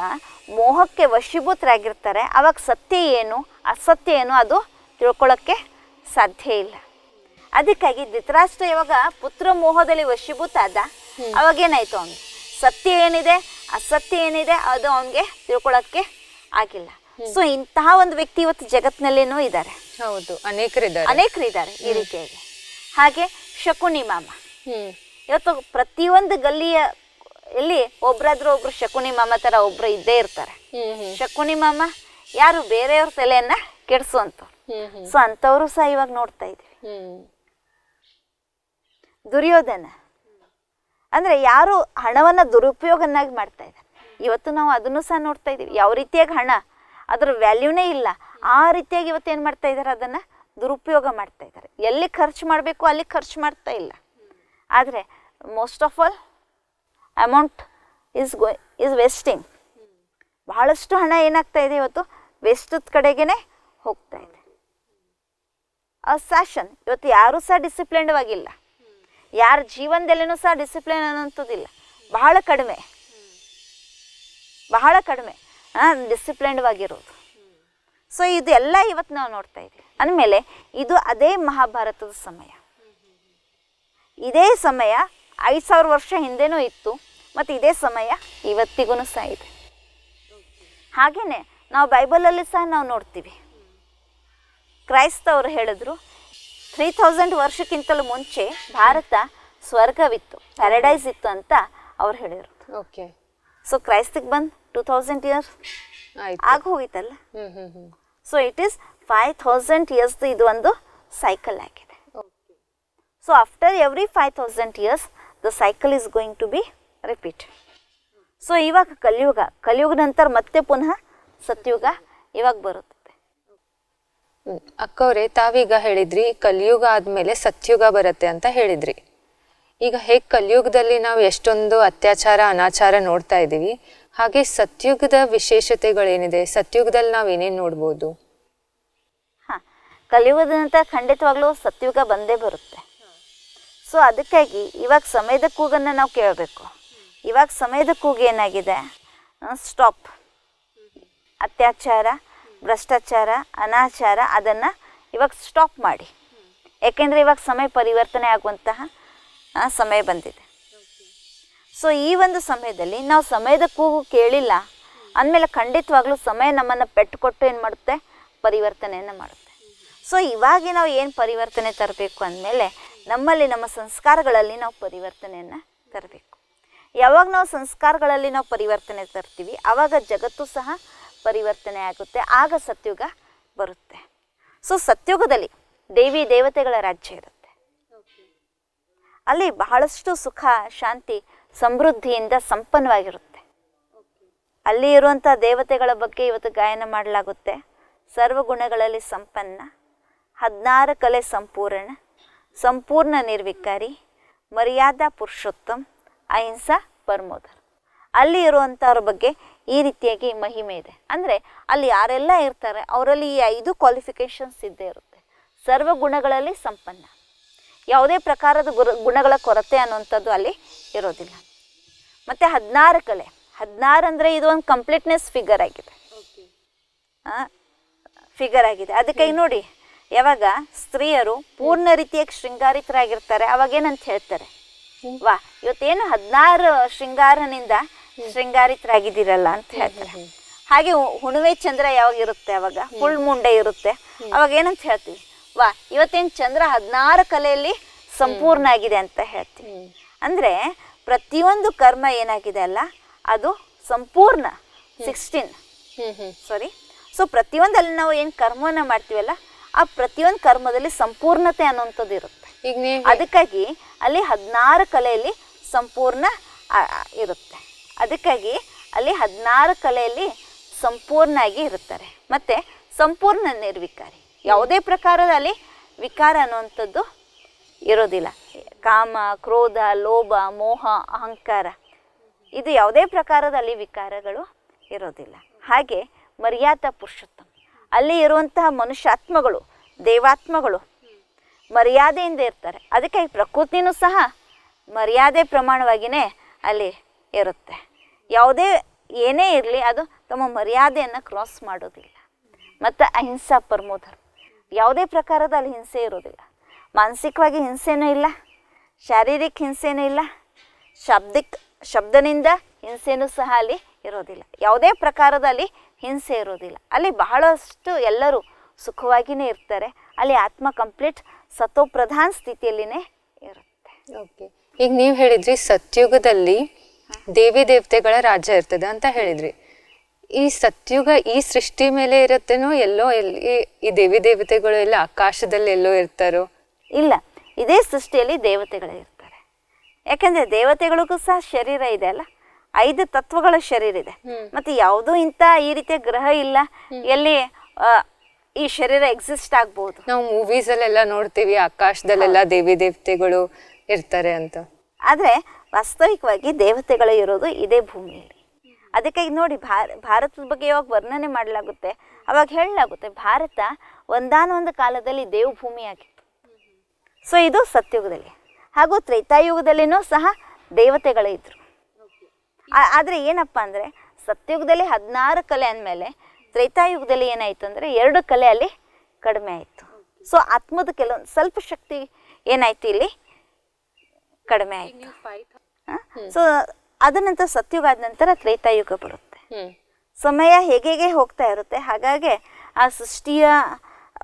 ಮೋಹಕ್ಕೆ ವಶೀಭೂತರಾಗಿರ್ತಾರೆ, ಆವಾಗ ಸತ್ಯ ಏನು ಅಸತ್ಯ ಏನು ಅದು ತಿಳ್ಕೊಳ್ಳೋಕ್ಕೆ ಸಾಧ್ಯ ಇಲ್ಲ. ಅದಕ್ಕಾಗಿ ಧೃತರಾಷ್ಟ್ರ ಯಾವಾಗ ಪುತ್ರ ಮೋಹದಲ್ಲಿ ವಶೀಭೂತ ಆದ, ಅವಾಗೇನಾಯ್ತು? ಅವನಿಗೆ ಸತ್ಯ ಏನಿದೆ ಅಸತ್ಯ ಏನಿದೆ ಅದು ಅವನಿಗೆ ತಿಳ್ಕೊಳ್ಳೋಕ್ಕೆ ಆಗಿಲ್ಲ. ಸೊ ಇಂತಹ ಒಂದು ವ್ಯಕ್ತಿ ಇವತ್ತು ಜಗತ್ತಿನಲ್ಲೇನೂ ಇದ್ದಾರೆ. ಹೌದು, ಅನೇಕರಿದ್ದಾರೆ ಈ ರೀತಿಯಾಗಿ. ಹಾಗೆ ಶಕುನಿ ಮಾಮ, ಇವತ್ತು ಪ್ರತಿಯೊಂದು ಗಲ್ಲಿಯ ಎಲ್ಲಿ ಒಬ್ರಾದ್ರೂ ಒಬ್ರು ಶಕುನಿ ಮಾಮ ತರ ಒಬ್ರು ಇದ್ದೇ ಇರ್ತಾರೆ. ಶಕುನಿ ಮಾಮ ಯಾರು? ಬೇರೆಯವ್ರ ತಲೆಯನ್ನ ಕೆಡಿಸುವಂಥವ್ರು. ಸೊ ಅಂಥವ್ರು ಸಹ ಇವಾಗ ನೋಡ್ತಾ ಇದೀವಿ. ದುರ್ಯೋಧನ ಅಂದ್ರೆ ಯಾರು ಹಣವನ್ನ ದುರುಪಯೋಗನಾಗಿ ಮಾಡ್ತಾ ಇದ್ದಾರೆ. ಇವತ್ತು ನಾವು ಅದನ್ನು ಸಹ ನೋಡ್ತಾ ಇದೀವಿ. ಯಾವ ರೀತಿಯಾಗಿ ಹಣ, ಅದ್ರ ವ್ಯಾಲ್ಯೂನೇ ಇಲ್ಲ. ಆ ರೀತಿಯಾಗಿ ಇವತ್ತು ಏನು ಮಾಡ್ತಾ ಇದ್ದಾರೆ? ಅದನ್ನ ದುರುಪಯೋಗ ಮಾಡ್ತಾ ಇದ್ದಾರೆ. ಎಲ್ಲಿ ಖರ್ಚು ಮಾಡಬೇಕು ಅಲ್ಲಿ ಖರ್ಚು ಮಾಡ್ತಾ ಇಲ್ಲ. ಆದರೆ most of all amount is wasting. ಬಹಳಷ್ಟು ಹಣ ಏನಾಗ್ತಾ ಇದೆ ಇವತ್ತು? ವೇಸ್ಟದ ಕಡೆಗೇನೆ ಹೋಗ್ತಾ ಇದೆ. ಫ್ಯಾಷನ್ ಇವತ್ತು ಯಾರೂ ಸಹ ಡಿಸಿಪ್ಲಿನ್ಡ್ ಆಗಿಲ್ಲ. ಯಾರ ಜೀವನದಲ್ಲಿನೂ ಸಹ ಡಿಸಿಪ್ಲಿನ್ ಅನ್ನೋಂಥದ್ದಿಲ್ಲ. ಬಹಳ ಕಡಿಮೆ ಡಿಸಿಪ್ಲಿನ್ಡ್ ಆಗಿರೋದು. ಸೊ ಇದೆಲ್ಲ ಇವತ್ತು ನಾವು ನೋಡ್ತಾ ಇದ್ದೀವಿ ಅಂದಮೇಲೆ ಇದು ಅದೇ ಮಹಾಭಾರತದ ಸಮಯ. ಇದೇ ಸಮಯ 5000 ವರ್ಷ ಹಿಂದೆನೂ ಇತ್ತು ಮತ್ತು ಇದೇ ಸಮಯ ಇವತ್ತಿಗೂ ಸಹ ಇದೆ. ಹಾಗೆಯೇ ನಾವು ಬೈಬಲಲ್ಲಿ ಸಹ ನಾವು ನೋಡ್ತೀವಿ, ಕ್ರೈಸ್ತವರು ಹೇಳಿದ್ರು 3000 ವರ್ಷಕ್ಕಿಂತಲೂ ಮುಂಚೆ ಭಾರತ ಸ್ವರ್ಗವಿತ್ತು, ಪ್ಯಾರಡೈಸ್ ಇತ್ತು ಅಂತ ಅವ್ರು ಹೇಳಿದ್ರು. ಓಕೆ. ಸೊ ಕ್ರೈಸ್ತಿಗೆ ಬಂದು 2000 ಇಯರ್ಸ್ ಆಗ ಹೋಗಿತ್ತಲ್ಲ. ಸೊ ಇಟ್ ಈಸ್ 5000 ಇಯರ್ಸ್ ಇದು ಒಂದು ಸೈಕಲ್ ಆಗಿದೆ. So after every 5000 years the cycle is going to be repeat. So ಇವಾಗ ಕಲಿಯುಗ ನಂತರ ಮತ್ತೆ ಪುನಃ ಸತ್ಯುಗ ಇವಾಗ ಬರುತ್ತದೆ. ಅಕ್ಕವ್ರೆ, ತಾವೀಗ ಹೇಳಿದ್ರಿ ಕಲಿಯುಗ ಆದಮೇಲೆ ಸತ್ಯುಗ ಬರುತ್ತೆ ಅಂತ ಹೇಳಿದ್ರಿ. ಈಗ ಹೇಗೆ ಕಲಿಯುಗದಲ್ಲಿ ನಾವು ಎಷ್ಟೊಂದು ಅತ್ಯಾಚಾರ ಅನಾಚಾರ ನೋಡ್ತಾ ಇದ್ದೀವಿ, ಹಾಗೆ ಸತ್ಯುಗದ ವಿಶೇಷತೆಗಳೇನಿದೆ, ಸತ್ಯುಗದಲ್ಲಿ ನಾವು ಏನೇನು ನೋಡ್ಬೋದು? ಹಾಂ, ಕಲಿಯುಗದ ನಂತರ ಖಂಡಿತವಾಗ್ಲೂ ಸತ್ಯುಗ ಬಂದೇ ಬರುತ್ತೆ. ಸೊ ಅದಕ್ಕಾಗಿ ಇವಾಗ ಸಮಯದ ಕೂಗನ್ನು ನಾವು ಕೇಳಬೇಕು. ಇವಾಗ ಸಮಯದ ಕೂಗು ಏನಾಗಿದೆ, ಸ್ಟಾಪ್, ಅತ್ಯಾಚಾರ, ಭ್ರಷ್ಟಾಚಾರ, ಅನಾಚಾರ ಅದನ್ನು ಇವಾಗ ಸ್ಟಾಪ್ ಮಾಡಿ. ಯಾಕೆಂದರೆ ಇವಾಗ ಸಮಯ ಪರಿವರ್ತನೆ ಆಗುವಂತಹ ಸಮಯ ಬಂದಿದೆ. ಸೊ ಈ ಒಂದು ಸಮಯದಲ್ಲಿ ನಾವು ಸಮಯದ ಕೂಗು ಕೇಳಿಲ್ಲ ಅಂದಮೇಲೆ ಖಂಡಿತವಾಗ್ಲೂ ಸಮಯ ನಮ್ಮನ್ನು ಪೆಟ್ಟುಕೊಟ್ಟು ಏನು ಮಾಡುತ್ತೆ, ಪರಿವರ್ತನೆಯನ್ನು ಮಾಡುತ್ತೆ. ಸೊ ಇವಾಗ ನಾವು ಏನು ಪರಿವರ್ತನೆ ತರಬೇಕು ಅಂದಮೇಲೆ ನಮ್ಮಲ್ಲಿ ನಮ್ಮ ಸಂಸ್ಕಾರಗಳಲ್ಲಿ ನಾವು ಪರಿವರ್ತನೆಯನ್ನು ತರಬೇಕು. ಯಾವಾಗ ನಾವು ಸಂಸ್ಕಾರಗಳಲ್ಲಿ ನಾವು ಪರಿವರ್ತನೆ ತರ್ತೀವಿ ಆವಾಗ ಜಗತ್ತು ಸಹ ಪರಿವರ್ತನೆ ಆಗುತ್ತೆ, ಆಗ ಸತ್ಯುಗ ಬರುತ್ತೆ. ಸೊ ಸತ್ಯುಗದಲ್ಲಿ ದೇವಿ ದೇವತೆಗಳ ರಾಜ್ಯ ಇರುತ್ತೆ. ಅಲ್ಲಿ ಬಹಳಷ್ಟು ಸುಖ, ಶಾಂತಿ, ಸಮೃದ್ಧಿಯಿಂದ ಸಂಪನ್ನವಾಗಿರುತ್ತೆ. ಅಲ್ಲಿ ಇರುವಂಥ ದೇವತೆಗಳ ಬಗ್ಗೆ ಇವತ್ತು ಗಾಯನ ಮಾಡಲಾಗುತ್ತೆ. ಸರ್ವಗುಣಗಳಲ್ಲಿ ಸಂಪನ್ನ, 16 ಕಲೆ ಸಂಪೂರ್ಣ, ಸಂಪೂರ್ಣ ನಿರ್ವಿಕಾರಿ, ಮರ್ಯಾದಾ ಪುರುಷೋತ್ತಮ್, ಅಹಿಂಸಾ ಪರಮೋಧರ್. ಅಲ್ಲಿ ಇರುವಂಥವ್ರ ಬಗ್ಗೆ ಈ ರೀತಿಯಾಗಿ ಮಹಿಮೆ ಇದೆ. ಅಂದರೆ ಅಲ್ಲಿ ಯಾರೆಲ್ಲ ಇರ್ತಾರೆ ಅವರಲ್ಲಿ ಈ 5 ಕ್ವಾಲಿಫಿಕೇಷನ್ಸ್ ಇದ್ದೇ ಇರುತ್ತೆ. ಸರ್ವಗುಣಗಳಲ್ಲಿ ಸಂಪನ್ನ, ಯಾವುದೇ ಪ್ರಕಾರದ ಗುಣಗಳ ಕೊರತೆ ಅನ್ನುವಂಥದ್ದು ಅಲ್ಲಿ ಇರೋದಿಲ್ಲ. ಮತ್ತು 16 ಕಲೆ, 16 ಅಂದರೆ ಇದು ಒಂದು ಕಂಪ್ಲೀಟ್ನೆಸ್ ಫಿಗರ್ ಆಗಿದೆ. ಅದಕ್ಕಾಗಿ ನೋಡಿ, ಯಾವಾಗ ಸ್ತ್ರೀಯರು ಪೂರ್ಣ ರೀತಿಯಾಗಿ ಶೃಂಗಾರಿತರಾಗಿರ್ತಾರೆ ಅವಾಗೇನಂತ ಹೇಳ್ತಾರೆ, ವಾ ಇವತ್ತೇನು 16 ಶೃಂಗಾರನಿಂದ ಶೃಂಗಾರಿತರಾಗಿದ್ದೀರಲ್ಲ ಅಂತ ಹೇಳ್ತಾರೆ. ಹಾಗೆ ಹುಣ್ಣಿಮೆ ಚಂದ್ರ ಯಾವಾಗ ಇರುತ್ತೆ ಅವಾಗ ಫುಲ್ ಮುಂಡೆ ಇರುತ್ತೆ, ಅವಾಗ ಏನಂತ ಹೇಳ್ತೀವಿ, ವಾ ಇವತ್ತೇನು ಚಂದ್ರ 16 ಕಲೆಯಲ್ಲಿ ಸಂಪೂರ್ಣ ಆಗಿದೆ ಅಂತ ಹೇಳ್ತೀವಿ. ಅಂದರೆ ಪ್ರತಿಯೊಂದು ಕರ್ಮ ಏನಾಗಿದೆ ಅಲ್ಲ ಅದು ಸಂಪೂರ್ಣ 16 ಸೊ ಪ್ರತಿಯೊಂದಲ್ಲಿ ನಾವು ಏನು ಕರ್ಮವನ್ನು ಮಾಡ್ತೀವಲ್ಲ ಆ ಪ್ರತಿಯೊಂದು ಕರ್ಮದಲ್ಲಿ ಸಂಪೂರ್ಣತೆ ಅನ್ನುವಂಥದ್ದು ಇರುತ್ತೆ. ಅದಕ್ಕಾಗಿ ಅಲ್ಲಿ 16 ಕಲೆಯಲ್ಲಿ ಸಂಪೂರ್ಣ ಇರುತ್ತೆ. ಅದಕ್ಕಾಗಿ ಅಲ್ಲಿ 16 ಕಲೆಯಲ್ಲಿ ಸಂಪೂರ್ಣ ಆಗಿ ಇರುತ್ತಾರೆ. ಮತ್ತು ಸಂಪೂರ್ಣ ನಿರ್ವಿಕಾರಿ, ಯಾವುದೇ ಪ್ರಕಾರದ ಅಲ್ಲಿ ವಿಕಾರ ಅನ್ನುವಂಥದ್ದು ಇರೋದಿಲ್ಲ. ಕಾಮ, ಕ್ರೋಧ, ಲೋಭ, ಮೋಹ, ಅಹಂಕಾರ ಇದು ಯಾವುದೇ ಪ್ರಕಾರದಲ್ಲಿ ವಿಕಾರಗಳು ಇರೋದಿಲ್ಲ. ಹಾಗೆ ಮರ್ಯಾದಾ ಪುರುಷೋತ್ತಮ, ಅಲ್ಲಿ ಇರುವಂತಹ ಮನುಷ್ಯಾತ್ಮಗಳು, ದೇವಾತ್ಮಗಳು ಮರ್ಯಾದೆಯಿಂದ ಇರ್ತಾರೆ. ಅದಕ್ಕೆ ಈ ಪ್ರಕೃತಿನೂ ಸಹ ಮರ್ಯಾದೆ ಪ್ರಮಾಣವಾಗಿಯೇ ಅಲ್ಲಿ ಇರುತ್ತೆ. ಯಾವುದೇ ಏನೇ ಇರಲಿ ಅದು ತಮ್ಮ ಮರ್ಯಾದೆಯನ್ನು ಕ್ರಾಸ್ ಮಾಡೋದಿಲ್ಲ. ಮತ್ತು ಅಹಿಂಸಾ ಪರಮೋಧರ್, ಯಾವುದೇ ಪ್ರಕಾರದ ಅಲ್ಲಿ ಹಿಂಸೆ ಇರೋದಿಲ್ಲ. ಮಾನಸಿಕವಾಗಿ ಹಿಂಸೆನೂ ಇಲ್ಲ, ಶಾರೀರಿಕ ಹಿಂಸೆನೂ ಇಲ್ಲ, ಶಬ್ದನಿಂದ ಹಿಂಸೆನೂ ಸಹ ಅಲ್ಲಿ ಇರೋದಿಲ್ಲ. ಯಾವುದೇ ಪ್ರಕಾರದಲ್ಲಿ ಹಿಂಸೆ ಇರೋದಿಲ್ಲ. ಅಲ್ಲಿ ಬಹಳಷ್ಟು ಎಲ್ಲರೂ ಸುಖವಾಗಿಯೇ ಇರ್ತಾರೆ. ಅಲ್ಲಿ ಆತ್ಮ ಕಂಪ್ಲೀಟ್ ಸತೋಪ್ರಧಾನ ಸ್ಥಿತಿಯಲ್ಲಿನೇ ಇರುತ್ತೆ. ಓಕೆ, ಈಗ ನೀವು ಹೇಳಿದ್ರಿ ಸತ್ಯುಗದಲ್ಲಿ ದೇವಿ ದೇವತೆಗಳ ರಾಜ್ಯ ಇರ್ತದೆ ಅಂತ ಹೇಳಿದ್ರಿ. ಈ ಸತ್ಯುಗ ಈ ಸೃಷ್ಟಿ ಮೇಲೆ ಇರುತ್ತೇನೋ, ಎಲ್ಲೋ ಎಲ್ಲಿ ಈ ದೇವಿ ದೇವತೆಗಳು ಎಲ್ಲ ಆಕಾಶದಲ್ಲಿ ಎಲ್ಲೋ ಇರ್ತಾರೋ? ಇಲ್ಲ, ಇದೇ ಸೃಷ್ಟಿಯಲ್ಲಿ ದೇವತೆಗಳೇ ಇರ್ತಾರೆ. ಯಾಕಂದರೆ ದೇವತೆಗಳಿಗೂ ಸಹ ಶರೀರ ಇದೆ ಅಲ್ಲ, 5 ತತ್ವಗಳ ಶರೀರ ಇದೆ. ಮತ್ತು ಯಾವುದೂ ಇಂಥ ಈ ರೀತಿಯ ಗ್ರಹ ಇಲ್ಲ ಎಲ್ಲಿ ಈ ಶರೀರ ಎಕ್ಸಿಸ್ಟ್ ಆಗ್ಬೋದು. ನಾವು ಮೂವೀಸಲ್ಲೆಲ್ಲ ನೋಡ್ತೀವಿ ಆಕಾಶದಲ್ಲೆಲ್ಲ ದೇವಿ ದೇವತೆಗಳು ಇರ್ತಾರೆ ಅಂತ. ಆದರೆ ವಾಸ್ತವಿಕವಾಗಿ ದೇವತೆಗಳು ಇರೋದು ಇದೇ ಭೂಮಿಯಲ್ಲಿ. ಅದಕ್ಕಾಗಿ ನೋಡಿ ಭಾರತದ ಬಗ್ಗೆ ಯಾವಾಗ ವರ್ಣನೆ ಮಾಡಲಾಗುತ್ತೆ ಅವಾಗ ಹೇಳಲಾಗುತ್ತೆ ಭಾರತ ಒಂದಾನೊಂದು ಕಾಲದಲ್ಲಿ ದೇವಭೂಮಿ ಆಗಿತ್ತು. ಸೊ ಇದು ಸತ್ಯುಗದಲ್ಲಿ. ಹಾಗೂ ತ್ರೇತಾಯುಗದಲ್ಲಿನೂ ಸಹ ದೇವತೆಗಳೇ ಇದ್ದರು. ಆದರೆ ಏನಪ್ಪ ಅಂದರೆ ಸತ್ಯುಗದಲ್ಲಿ 16 ಕಲೆ ಅಂದಮೇಲೆ ತ್ರೇತಾಯುಗದಲ್ಲಿ ಏನಾಯಿತು ಅಂದರೆ 2 ಕಲೆ ಅಲ್ಲಿ ಕಡಿಮೆ ಆಯಿತು. ಸೊ ಆತ್ಮದ ಕೆಲವೊಂದು ಸ್ವಲ್ಪ ಶಕ್ತಿ ಏನಾಯ್ತು ಇಲ್ಲಿ ಕಡಿಮೆ ಆಯಿತು. ಸೊ ಅದ ನಂತರ ಸತ್ಯುಗ ಆದ ನಂತರ ತ್ರೇತಾಯುಗ ಬರುತ್ತೆ. ಸಮಯ ಹೇಗೆ ಹೋಗ್ತಾ ಇರುತ್ತೆ, ಹಾಗಾಗಿ ಆ ಸೃಷ್ಟಿಯ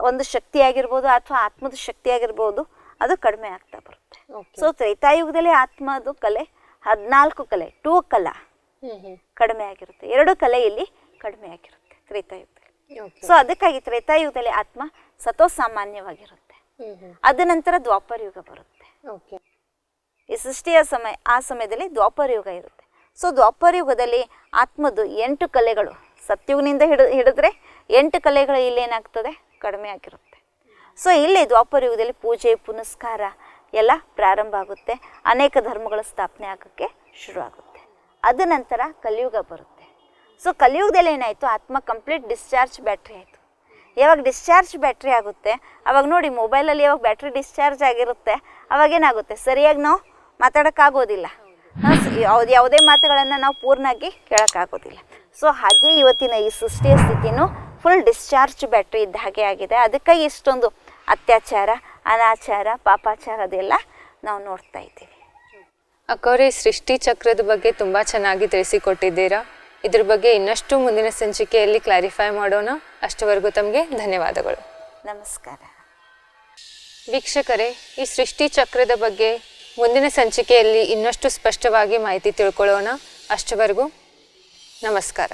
ಒಂದು ಶಕ್ತಿ ಆಗಿರ್ಬೋದು ಅಥವಾ ಆತ್ಮದ ಶಕ್ತಿ ಆಗಿರ್ಬೋದು ಅದು ಕಡಿಮೆ ಆಗ್ತಾ ಬರುತ್ತೆ. ಸೊ ತ್ರೇತಾಯುಗದಲ್ಲಿ ಆತ್ಮದು ಕಲೆ 14 ಕಲೆ 2 ಕಲಾ ಕಡಿಮೆ ಆಗಿರುತ್ತೆ, 2 ಕಲೆ ಇಲ್ಲಿ ಕಡಿಮೆ ಆಗಿರುತ್ತೆ ತ್ರೇತಾಯುಗದಲ್ಲಿ. ಸೊ ಅದಕ್ಕಾಗಿ ತ್ರೇತಾಯುಗದಲ್ಲಿ ಆತ್ಮ ಸತೋ ಸಾಮಾನ್ಯವಾಗಿರುತ್ತೆ. ಅದ ನಂತರ ದ್ವಾಪರ ಯುಗ ಬರುತ್ತೆ. ಈ ಸೃಷ್ಟಿಯ ಸಮಯ ಆ ಸಮಯದಲ್ಲಿ ದ್ವಾಪರ ಯುಗ ಇರುತ್ತೆ. ಸೊ ದ್ವಾಪರ ಯುಗದಲ್ಲಿ ಆತ್ಮದು 8 ಕಲೆಗಳು ಸತ್ಯುಗನಿಂದ ಹಿಡಿದ್ರೆ 8 ಕಲೆಗಳು ಇಲ್ಲೇನಾಗ್ತದೆ ಕಡಿಮೆ ಆಗಿರುತ್ತೆ. ಸೊ ಇಲ್ಲಿ ದ್ವಾಪರ ಯುಗದಲ್ಲಿ ಪೂಜೆ ಪುನಸ್ಕಾರ ಎಲ್ಲ ಪ್ರಾರಂಭ ಆಗುತ್ತೆ, ಅನೇಕ ಧರ್ಮಗಳ ಸ್ಥಾಪನೆ ಆಗೋಕ್ಕೆ ಶುರು ಆಗುತ್ತೆ. ಅದ ನಂತರ ಕಲಿಯುಗ ಬರುತ್ತೆ. ಸೊ ಕಲಿಯುಗದಲ್ಲಿ ಏನಾಯಿತು, ಆತ್ಮ ಕಂಪ್ಲೀಟ್ ಡಿಸ್ಚಾರ್ಜ್ ಬ್ಯಾಟ್ರಿ ಆಯಿತು. ಯಾವಾಗ ಡಿಸ್ಚಾರ್ಜ್ ಬ್ಯಾಟ್ರಿ ಆಗುತ್ತೆ ಅವಾಗ ನೋಡಿ ಮೊಬೈಲಲ್ಲಿ ಯಾವಾಗ ಬ್ಯಾಟ್ರಿ ಡಿಸ್ಚಾರ್ಜ್ ಆಗಿರುತ್ತೆ ಅವಾಗೇನಾಗುತ್ತೆ, ಸರಿಯಾಗಿ ನಾವು ಮಾತಾಡೋಕ್ಕಾಗೋದಿಲ್ಲ, ಯಾವುದೇ ಮಾತುಗಳನ್ನು ನಾವು ಪೂರ್ಣವಾಗಿ ಕೇಳೋಕ್ಕಾಗೋದಿಲ್ಲ. ಸೊ ಹಾಗೆ ಇವತ್ತಿನ ಈ ಸೃಷ್ಟಿಯ ಸ್ಥಿತಿನೂ ಫುಲ್ ಡಿಸ್ಚಾರ್ಜ್ ಬ್ಯಾಟ್ರಿ ಇದ್ದ ಹಾಗೆ ಆಗಿದೆ. ಅದಕ್ಕಾಗಿ ಇಷ್ಟೊಂದು ಅತ್ಯಾಚಾರ, ಅನಾಚಾರ, ಪಾಪಾಚಾರ ಅದೆಲ್ಲ ನಾವು ನೋಡ್ತಾ ಇದ್ದೀವಿ. ಅಕ್ಕವ್ರೆ, ಸೃಷ್ಟಿ ಚಕ್ರದ ಬಗ್ಗೆ ತುಂಬ ಚೆನ್ನಾಗಿ ತಿಳಿಸಿಕೊಟ್ಟಿದ್ದೀರಾ. ಇದ್ರ ಬಗ್ಗೆ ಇನ್ನಷ್ಟು ಮುಂದಿನ ಸಂಚಿಕೆಯಲ್ಲಿ ಕ್ಲಾರಿಫೈ ಮಾಡೋಣ. ಅಷ್ಟವರೆಗೂ ತಮಗೆ ಧನ್ಯವಾದಗಳು. ನಮಸ್ಕಾರ. ವೀಕ್ಷಕರೇ, ಈ ಸೃಷ್ಟಿ ಚಕ್ರದ ಬಗ್ಗೆ ಮುಂದಿನ ಸಂಚಿಕೆಯಲ್ಲಿ ಇನ್ನಷ್ಟು ಸ್ಪಷ್ಟವಾಗಿ ಮಾಹಿತಿ ತಿಳ್ಕೊಳ್ಳೋಣ. ಅಷ್ಟವರೆಗೂ ನಮಸ್ಕಾರ.